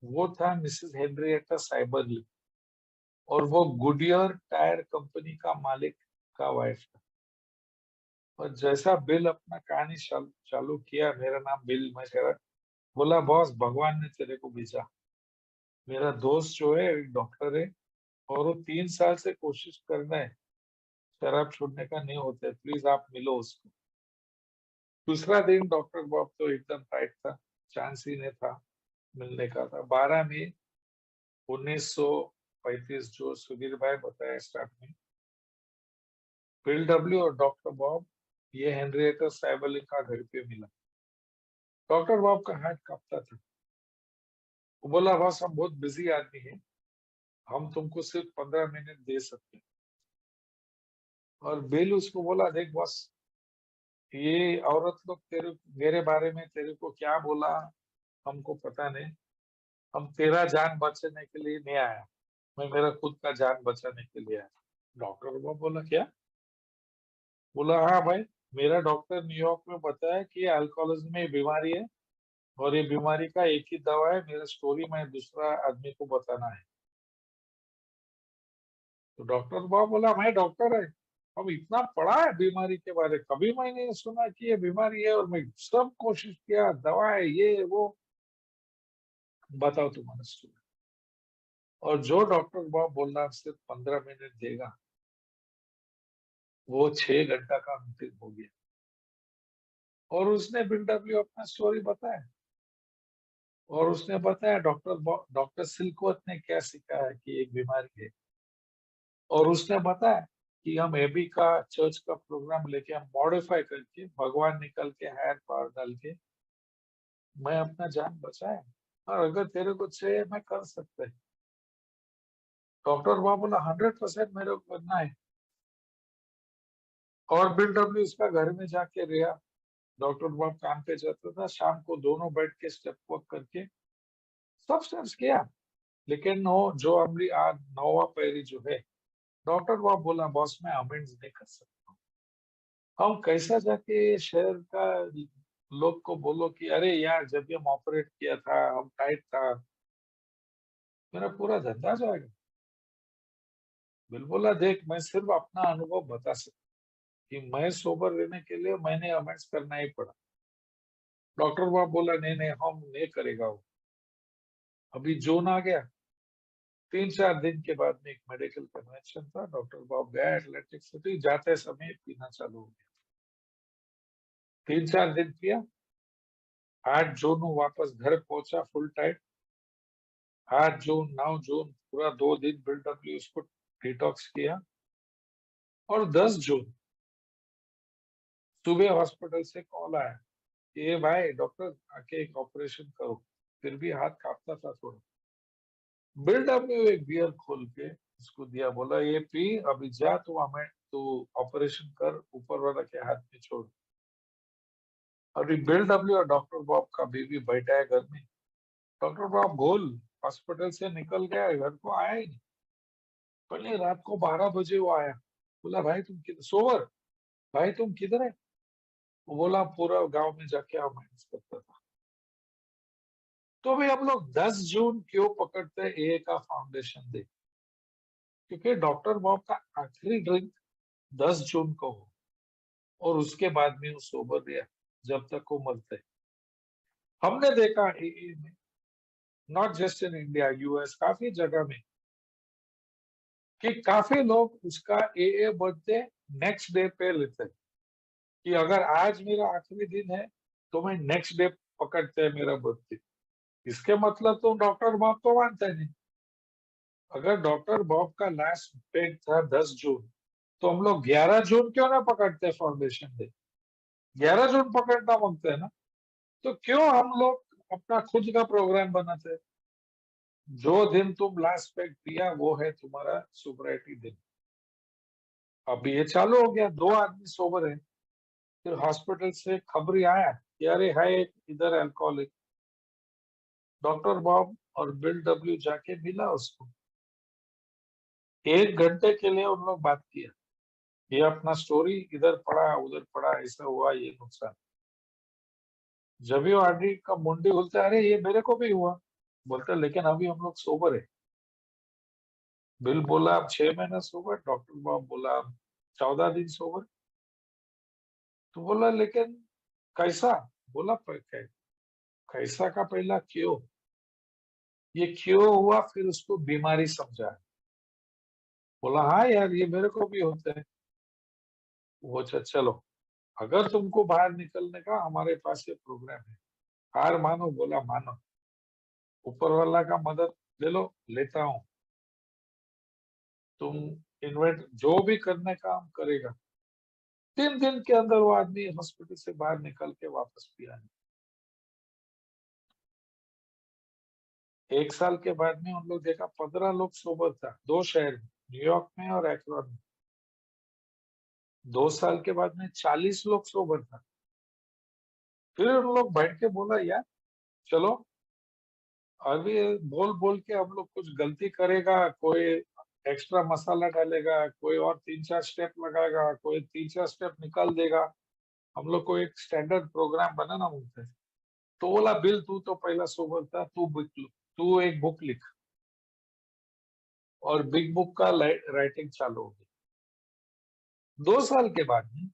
वो था मिसेस हेनरिएटा साइबरली, और वो गुडियर टायर कंपनी का मालिक का वाइफ था। और जैसा बिल अपना कहानी चालू किया, मेरा नाम बिल, मैं कह रहा, बोला बॉस, भगवान ने तेरे को भेजा। मेरा दोस्त जो है एक डॉक्टर है, और वो 3 साल से कोशिश कर रहा है, शराब छोड़ने का नहीं होता है, प्लीज आप मिलो उसको। दूसरा दिन डॉक्टर बॉब तो एकदम टाइट था, चांस ही नहीं था मिलने का। था 12 मई 1935, जो सुधीर भाई बताया स्टार्ट में, बिल डब्ल्यू और डॉक्टर बॉब ये हेनरिएटा साइबरली का घर पे मिला। डॉक्टर बॉब का हाथ कांपता था। वो बोला, बस हम बहुत बिजी आदमी हैं, हम तुमको सिर्फ 15 मिनट दे सकते हैं। और बिल उसको बोला, देख बॉस, ये औरत लोग तेरे मेरे बारे में तेरे को क्या बोला हमको पता नहीं, हम तेरा जान बचाने के लिए नहीं आया, मैं मेरा खुद का जान बचाने के लिए आया। डॉक्टर को बोला, क्या? बोला, हाँ भाई, मेरा डॉक्टर न्यूयॉर्क में बताया कि अल्कोहलिज्म में बीमारी है, और ये बीमारी का एक ही दवा है, मेरा स्टोरी मैं दूसरा आदमी को बताना है। तो डॉक्टर बाबा बोला, मैं डॉक्टर है, अब इतना पढ़ा है बीमारी के बारे, कभी मैंने सुना कि ये बीमारी है, और मैं सब कोशिश किया, दवा है ये वो, बताओ तुम्हारा स्टोरी। और जो डॉक्टर बाबा बोल रहा सिर्फ 15 मिनट देगा, वो 6 घंटा का मीटिंग हो गया। और उसने बिल्डब्ल्यू अपना स्टोरी बताया, और उसने बताया डॉक्टर सिल्कवर्थ ने क्या सिखाया है कि एक बीमारी है। और उसने बताया कि हम एबी का चर्च का प्रोग्राम लेके हम मॉडिफाई करके भगवान निकल के हायर पावर डाल के मैं अपना जान बचाया, और अगर तेरे को चाहिए मैं कर सकता है। डॉक्टर बाबा बोला, 100% मेरे को करना है। और बिल डब्ल्यू उसका घर में जाके रहा। डॉक्टर बाबा काम पे जाता था, शाम को दोनों बैठ के स्टेप वॉक करके सब स्टेप्स किया। लेकिन वो जो हमारी आज 9वां पैरी जो है, डॉक्टर बाबा बोला, बॉस मैं अमेंड्स नहीं कर सकता, हम कैसा जाके शहर का लोग को बोलो कि अरे यार जब ये हम ऑपरेट किया था हम टाइट था, मेरा पूरा धंधा जाएगा। बिल बोला, देख मैं सिर्फ अपना अनुभव बता सकता कि मैं सोबर रहने के लिए मैंने अमेंड्स करना ही पड़ा। डॉक्टर बाब बोला, नहीं नहीं, हम नहीं करेगा वो। अभी जून आ गया, 3-4 दिन के बाद में एक मेडिकल कन्वेंशन था, डॉक्टर बाब गया एटलेटिक सिटी, जाते समय पीना चालू हो गया। 3-4 दिन पिया, 8 जून को वापस घर पहुंचा फुल टाइट। 8 जून 9 जून पूरा 2 दिन बिल्डअप उसको डिटॉक्स किया। और 10 जून सुबह हॉस्पिटल से कॉल आया कि ये भाई डॉक्टर आके एक ऑपरेशन करो। फिर भी हाथ कांपता था थोड़ा। बिल्डअप में एक बियर खोल के उसको दिया, बोला ये पी, अभी जा तू, हमें तो ऑपरेशन कर, ऊपर वाला के हाथ में छोड़। अभी बिल डब्ल्यू और डॉक्टर बॉब का बीवी बैठा है घर में। डॉक्टर बॉब गोल हॉस्पिटल से निकल गया, घर को आया ही नहीं। पहले रात को 12 बजे वो आया। बोला भाई तुम किधर, सोवर भाई तुम किधर है? वो बोला पूरा गांव में जाके आप माइनस करता था। तो भाई हम लोग 10 जून क्यों पकड़ते हैं ए का फाउंडेशन डे? क्योंकि डॉक्टर बॉब का आखिरी ड्रिंक 10 जून को हो, और उसके बाद में वो सोबर रहा जब तक वो मरते। हमने देखा ए में, not just in India, US, काफी जगह में, कि काफी लोग उसका ए बर्थडे नेक्स्ट डे पे लेते हैं। कि अगर आज मेरा आखिरी दिन है तो मैं नेक्स्ट डे पकड़ते हैं मेरा बर्थडे। इसके मतलब तो डॉक्टर बॉब को मानते नहीं। अगर डॉक्टर बॉब का लास्ट पेग था 10 जून, तो हम लोग 11 जून क्यों ना पकड़ते फाउंडेशन डे? 11 जून पकड़ना मांगते हैं ना। तो क्यों हम लोग अपना खुद का प्रोग्राम बनाते हैं? जो दिन तुम लास्ट पेग पिया वो है तुम्हारा सोबराइटी दिन। अब ये चालू हो गया, 2 आदमी सोबर है। फिर हॉस्पिटल से खबर आया कि अरे है एक इधर अल्कोहलिक। डॉक्टर बॉब और बिल डब्ल्यू जाके मिला उसको। 1 घंटे के लिए उन लोग बात किया। ये अपना स्टोरी इधर पढ़ा उधर पढ़ा, ऐसा हुआ, ये नुकसान। जब ये आदमी का मुंडी बोलता है अरे ये मेरे को भी हुआ, बोलता है लेकिन अभी हम लोग सोबर है। बिल बोला अब 6 महीना सोबर, डॉक्टर बॉब बोला अब 14 दिन सोबर। तो बोला लेकिन कैसा? बोला कैसा का पहला क्यों, ये क्यों हुआ, फिर उसको बीमारी समझा। बोला हाँ यार ये मेरे को भी होता है। वो चलो, अगर तुमको बाहर निकलने का हमारे पास ये प्रोग्राम है, हार मानो, बोला मानो, ऊपर वाला का मदद ले लो, लेता हूँ। तुम इन्वेंट जो भी करने का हम करेगा। 3 दिन के अंदर वो आदमी हॉस्पिटल से बाहर निकल के वापस भी आया। 1 साल के बाद में उन लोग देखा 15 लोग सोबर था, 2 शहर में, न्यूयॉर्क में और एक्रोन में। 2 साल के बाद में 40 लोग सोबर था। फिर उन लोग बैठ के बोला यार चलो, अभी बोल बोल के हम लोग कुछ गलती करेगा, कोई एक्स्ट्रा मसाला डालेगा, कोई और 3-4 स्टेप लगाएगा, कोई 3-4 स्टेप निकाल देगा। हम लोग को एक स्टैंडर्ड प्रोग्राम बनाना होता है। तो बोला बिल तू तो पहला सोबर था, तू एक बुक लिख। और बिग बुक का राइटिंग चालू हो गई। 2 साल के बाद में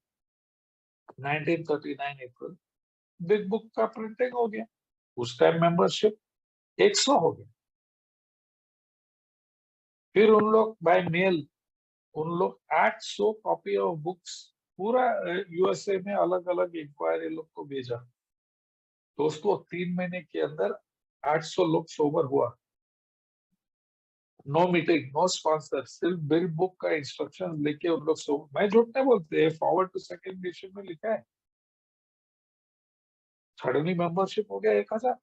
1939 अप्रैल, बिग बुक का प्रिंटिंग हो गया। उस टाइम मेंबरशिप 100 हो गया। फिर उन लोग बाय मेल, उन लोग 800 कॉपी ऑफ बुक्स पूरा यूएसए में अलग अलग इंक्वायरी लोग को भेजा। दोस्तों 3 महीने के अंदर 800 लोग सोबर हुआ। नो मीटिंग, नो स्पॉन्सर, सिर्फ बिल बुक का इंस्ट्रक्शन लेके उन लोग सोबर। मैं झूठ नहीं बोलते, फॉरवर्ड टू सेकंड एडिशन में लिखा है। सडनली मेंबरशिप हो गया 1000।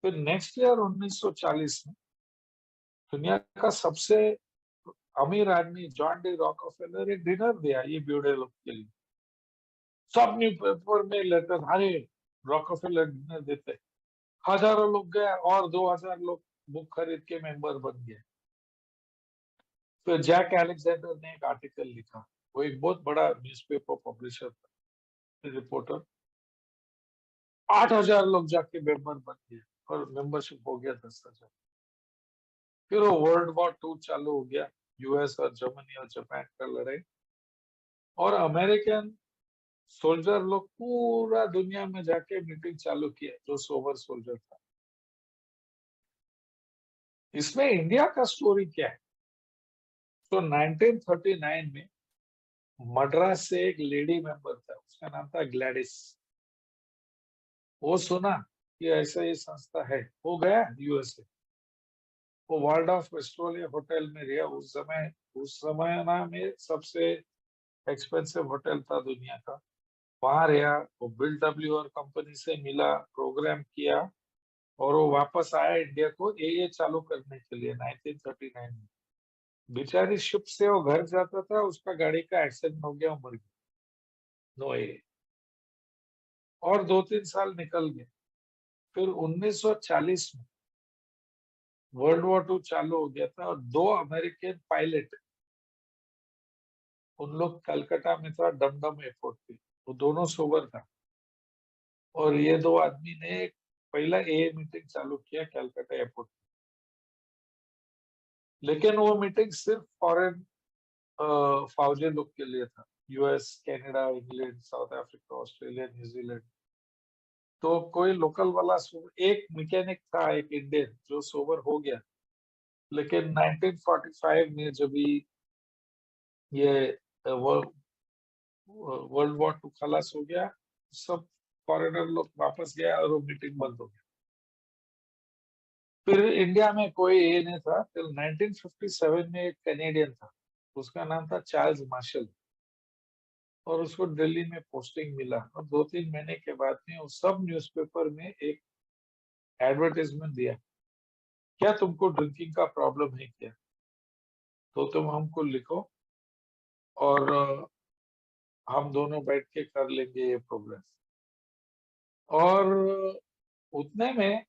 फिर नेक्स्ट ईयर 1940 में दुनिया का सबसे अमीर आदमी जॉन डी रॉकफेलर एक डिनर दिया ये ब्यूडे लोग के लिए। सब न्यूज पेपर में लेटर, अरे रॉकफेलर डिनर देते। हजारों लोग गए और 2000 लोग बुक खरीद के मेंबर बन गए। फिर जैक अलेक्जेंडर ने एक आर्टिकल लिखा। वो एक बहुत बड़ा न्यूज़पेपर पब्लिशर था, रिपोर्टर। 8000 लोग जाके मेंबर बन गए और मेंबरशिप हो गया 10,000। फिर वो वर्ल्ड वॉर 2 चालू हो गया। यूएस और जर्मनी और जापान का लड़ाई। और अमेरिकन सोल्जर लोग पूरा दुनिया में जाके मीटिंग चालू किया, जो सोबर सोल्जर था। इसमें इंडिया का स्टोरी क्या है? तो 1939 में मद्रास से एक लेडी मेंबर था, उसका नाम था ग्लैडिस। वो सुना कि ऐसा ये संस्था है, वो गया यूएसए। वो वर्ल्ड ऑफ एस्ट्रोलिया होटल में रहा उस समय ना में सबसे एक्सपेंसिव होटल था दुनिया का। वहां रहा, वो बिल डब्ल्यू और कंपनी से मिला, प्रोग्राम किया। और वो वापस आया इंडिया को ये चालू करने के लिए 1939 में। बेचारी शिप से वो घर जाता था, उसका गाड़ी का एक्सीडेंट हो गया, वो मर गया। नो ए। और 2-3 साल निकल गए। फिर 1940 में वर्ल्ड वॉर 2 चालू हो गया था और 2 अमेरिकन पायलट, उन लोग कलकत्ता में था डमडम एयरपोर्ट पे, वो दोनों सोबर था और ये 2 आदमी ने पहला ए मीटिंग चालू किया कलकत्ता एयरपोर्ट। लेकिन वो मीटिंग सिर्फ फॉरेन फौजी लोग के लिए था, US, Canada, England, south Africa, Australia, New Zealand. तो कोई लोकल वाला एक मैकेनिक था, एक इंडियन जो सोबर हो गया। लेकिन 1945 में जब ये वर्ल्ड वॉर 2 खलास हो गया, सब फॉरेनर लोग वापस गया और वो मीटिंग बंद हो गया। फिर इंडिया में कोई ये नहीं था। फिर 1957 में एक कैनेडियन था, उसका नाम था चार्ल्स मार्शल, और उसको दिल्ली में पोस्टिंग मिला और 2-3 महीने के बाद में वो सब न्यूज़पेपर में एक एडवर्टाइजमेंट दिया, क्या तुमको ड्रिंकिंग का प्रॉब्लम है क्या, तो तुम हमको लिखो और हम दोनों बैठ के कर लेंगे ये प्रोग्रेस। और उतने में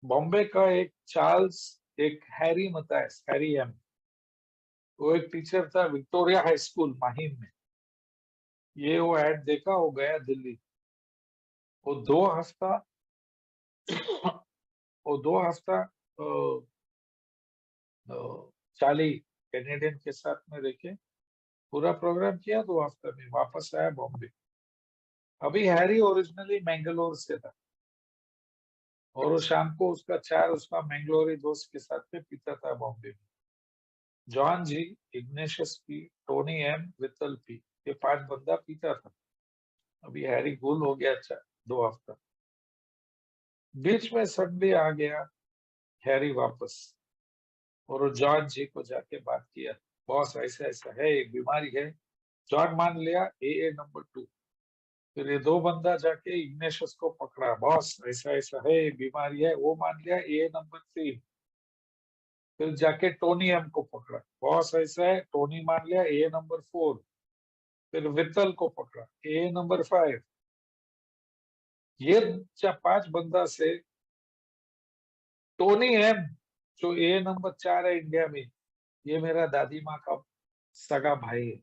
बॉम्बे का एक चार्ल्स, एक हैरी मतायस, हैरी एम, वो एक टीचर था विक्टोरिया हाई स्कूल माहिम में। ये वो ऐड देखा, वो गया दिल्ली। वो 2 हफ्ता वो 2 हफ्ता चाली कैनेडियन के साथ में रह के पूरा प्रोग्राम किया। 2 हफ्ता में वापस आया बॉम्बे। अभी हैरी ओरिजिनली मैंगलोर से था और वो शाम को उसका चाय उसका मैंगलोरी दोस्त के साथ में पीता था बॉम्बे में। John G, Ignatius P, Tony M, Vithal P, ये 5 बंदा पीता था। अभी हैरी गुल हो गया। 2 हफ्ता बीच में सडनली आ गया हैरी वापस, और वो जॉन जी को जाके बात किया, बॉस ऐसा ऐसा है, एक बीमारी है। जॉन मान लिया ए नंबर 2। फिर ये 2 बंदा जाके इग्नेशियस को पकड़ा, बॉस ऐसा ऐसा है, बीमारी है, वो मान लिया A नंबर 3। फिर जाके टोनी एम को पकड़ा, बॉस ऐसा है, टोनी मान लिया A नंबर 4। फिर वित्तल को पकड़ा A नंबर 5। ये 5 बंदा से टोनी एम, जो A नंबर 4 है इंडिया में, ये मेरा दादी माँ का सगा भाई है।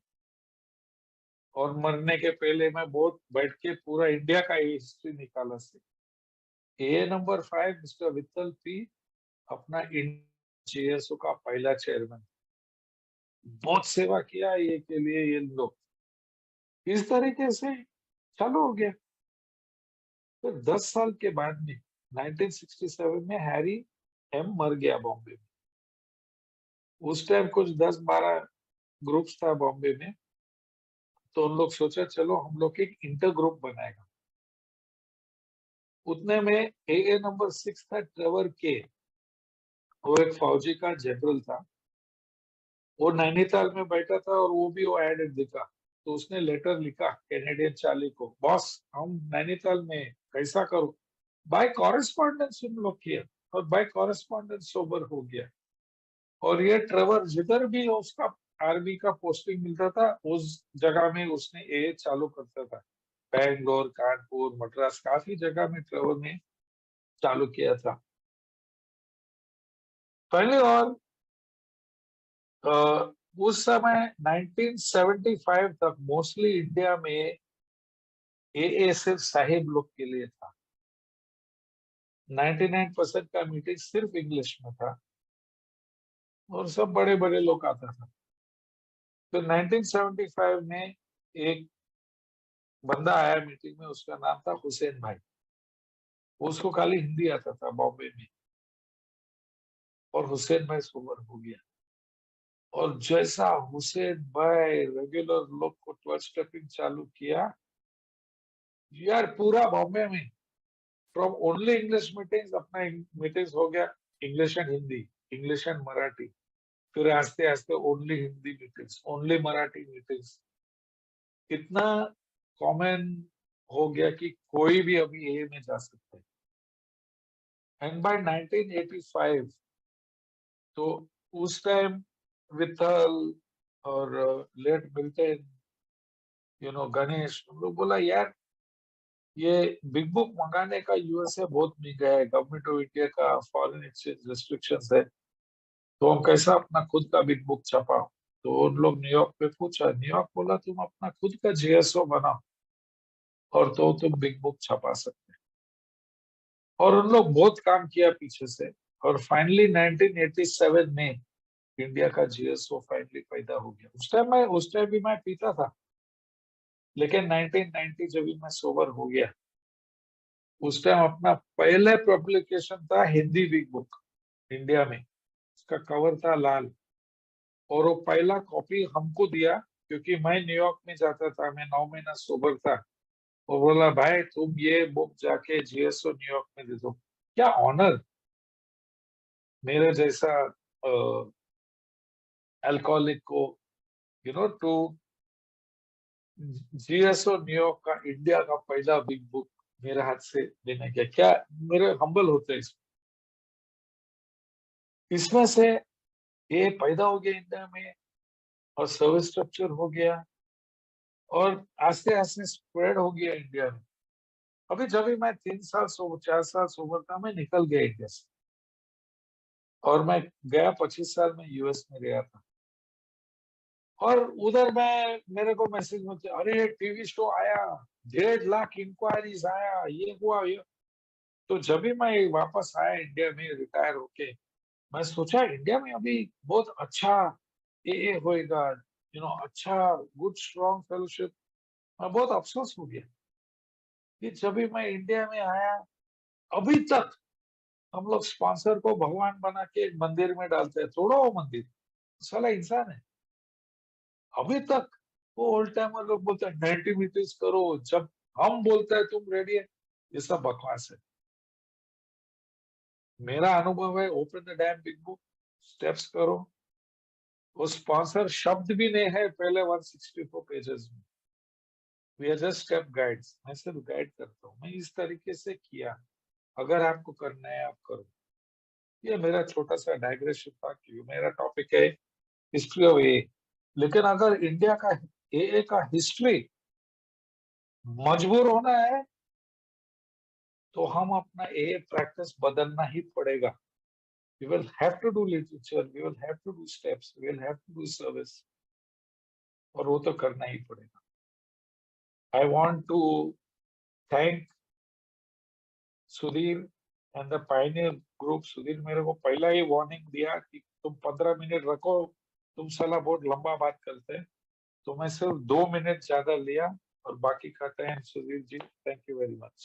और मरने के पहले मैं बहुत बैठ के पूरा इंडिया का हिस्ट्री निकाला से। A number 5 mister Vitthal P अपना GSO का पहला चेयरमैन, बहुत सेवा किया ये के लिए ये लोग। इस तरीके से चालू हो गया। फिर 10 साल के बाद में 1967 में हैरी एम मर गया बॉम्बे में। उस टाइम कुछ 10-12 ग्रुप्स था बॉम्बे में, तो उन लोग सोचा चलो हम लोग एक इंटर ग्रुप बनाएगा। उतने में A नंबर 6 था ट्रेवर के, वो एक फौजी का जनरल था। वो नैनीताल में बैठा था और वो भी वो एड दिखा, तो उसने लेटर लिखा कैनेडियन चार्ली को, बॉस हम नैनीताल में कैसा करूं। बाय कॉरेस्पॉन्डेंस हम लोग किया और बाय कॉरेस्पॉन्डेंस सोबर हो गया। और ये ट्रेवर जिधर भी उसका आर्मी का पोस्टिंग मिलता था उस जगह में उसने ये चालू करता था। बैंगलोर, कानपुर, मद्रास, काफी जगह में ट्रेवर ने चालू किया था पहले। और उस समय 1975 तक मोस्टली इंडिया में ए सिर्फ साहिब लोग के लिए था। 99% का मीटिंग सिर्फ इंग्लिश में था और सब बड़े बड़े लोग आता था। तो 1975 में एक बंदा आया मीटिंग में, उसका नाम था हुसैन भाई। उसको खाली हिंदी आता था बॉम्बे में, और हुसैन भाई सोबर हो गया। और जैसा हुसैन भाई रेगुलर लोग को 12 स्टेपिंग चालू किया, यार पूरा बॉम्बे में फ्रॉम ओनली इंग्लिश मीटिंग्स अपना मीटिंग्स हो गया English and Hindi, English and Marathi. फिर आस्ते आस्ते only Hindi meetings, only Marathi meetings. इतना कॉमन हो गया कि कोई भी अभी ए में जा सकता है। एंड बाय 1985, तो उस टाइम विठल और लेट मिल्टन, गणेश, हम लोग बोला यार ये बिग बुक मंगाने का यूएसए बहुत महंगा है, गवर्नमेंट ऑफ इंडिया का फॉरेन एक्सचेंज रिस्ट्रिक्शंस है, तो हम कैसा अपना खुद का बिग बुक छपाओ। तो उन लोग न्यूयॉर्क पे पूछा, न्यूयॉर्क बोला तुम अपना खुद का जीएसओ बनाओ और तो तुम बिग बुक छपा सकते हो। और उन लोग बहुत काम किया पीछे से, और फाइनली 1987 में इंडिया का जीएसओ फाइनली पैदा हो गया। उस टाइम भी मैं पीता था, लेकिन 1990 जब भी मैं सोबर हो गया, उस टाइम अपना पहले पब्लिकेशन था हिंदी बिग बुक इंडिया में। उसका कवर था लाल, और वो पहला कॉपी हमको दिया, क्योंकि मैं न्यूयॉर्क में जाता था, मैं 9 महीना सोबर था। वो बोला भाई तुम ये बुक जाके जीएसओ न्यूयॉर्क में दे दो। क्या ऑनर, मेरे जैसा अल्कोहलिक को, टू जीएसओ न्यूयॉर्क का इंडिया का पहला बिग बुक मेरे हाथ से लेने का, क्या मेरे हम्बल होते हैं इसमें से। ये पैदा हो गया इंडिया में, और सर्विस स्ट्रक्चर हो गया, और आस्ते आस्ते स्प्रेड हो गया इंडिया में। अभी जब भी मैं 3 साल 4 साल सोबर था, मैं निकल गया इंडिया से, और मैं गया 25 साल में यूएस में गया था। और उधर मैं, मेरे को मैसेज मिलते, अरे टीवी शो आया, 1.5 लाख इंक्वायरीज आया, ये हुआ ये। तो जब भी मैं वापस आया इंडिया में रिटायर होके, मैं सोचा इंडिया में अभी बहुत अच्छा ए होएगा, अच्छा गुड स्ट्रॉन्ग फेलोशिप। मैं बहुत अफसोस हो गया कि जब भी मैं इंडिया में आया, अभी तक हम लोग स्पॉन्सर को भगवान बना के एक मंदिर में डालते हैं, तोड़ो वो मंदिर, साला इंसान है। अभी तक वो ओल्ड टाइमर लोग बोलते हैं नेगेटिविटीज करो, जब हम बोलते हैं तुम रेडी है, ये सब बकवास है। मेरा अनुभव है, open the dam big book, steps करो। वो स्पॉन्सर शब्द भी नहीं है पहले 164 पेजेस में। We are just step guides, मैं सिर्फ गाइड करता हूँ, मैं इस तरीके से किया, अगर आपको करना है आप करो। ये मेरा छोटा सा डाइग्रेशन था, कि मेरा टॉपिक है हिस्ट्री ऑफ ए। लेकिन अगर इंडिया का ए का हिस्ट्री मजबूर होना है, तो हम अपना ए प्रैक्टिस बदलना ही पड़ेगा। We will have to do literature, we will have to do steps, we will have to do service, और वो तो करना ही पड़ेगा। I want to thank Sudhir and the Pioneer group. Sudhir मेरे को पहला ही वार्निंग दिया कि तुम 15 मिनट रखो, तुम साला बहुत लंबा बात करते हैं। तो मैं सिर्फ 2 मिनट ज्यादा लिया, और बाकी का time Sudhir ji, thank you very much.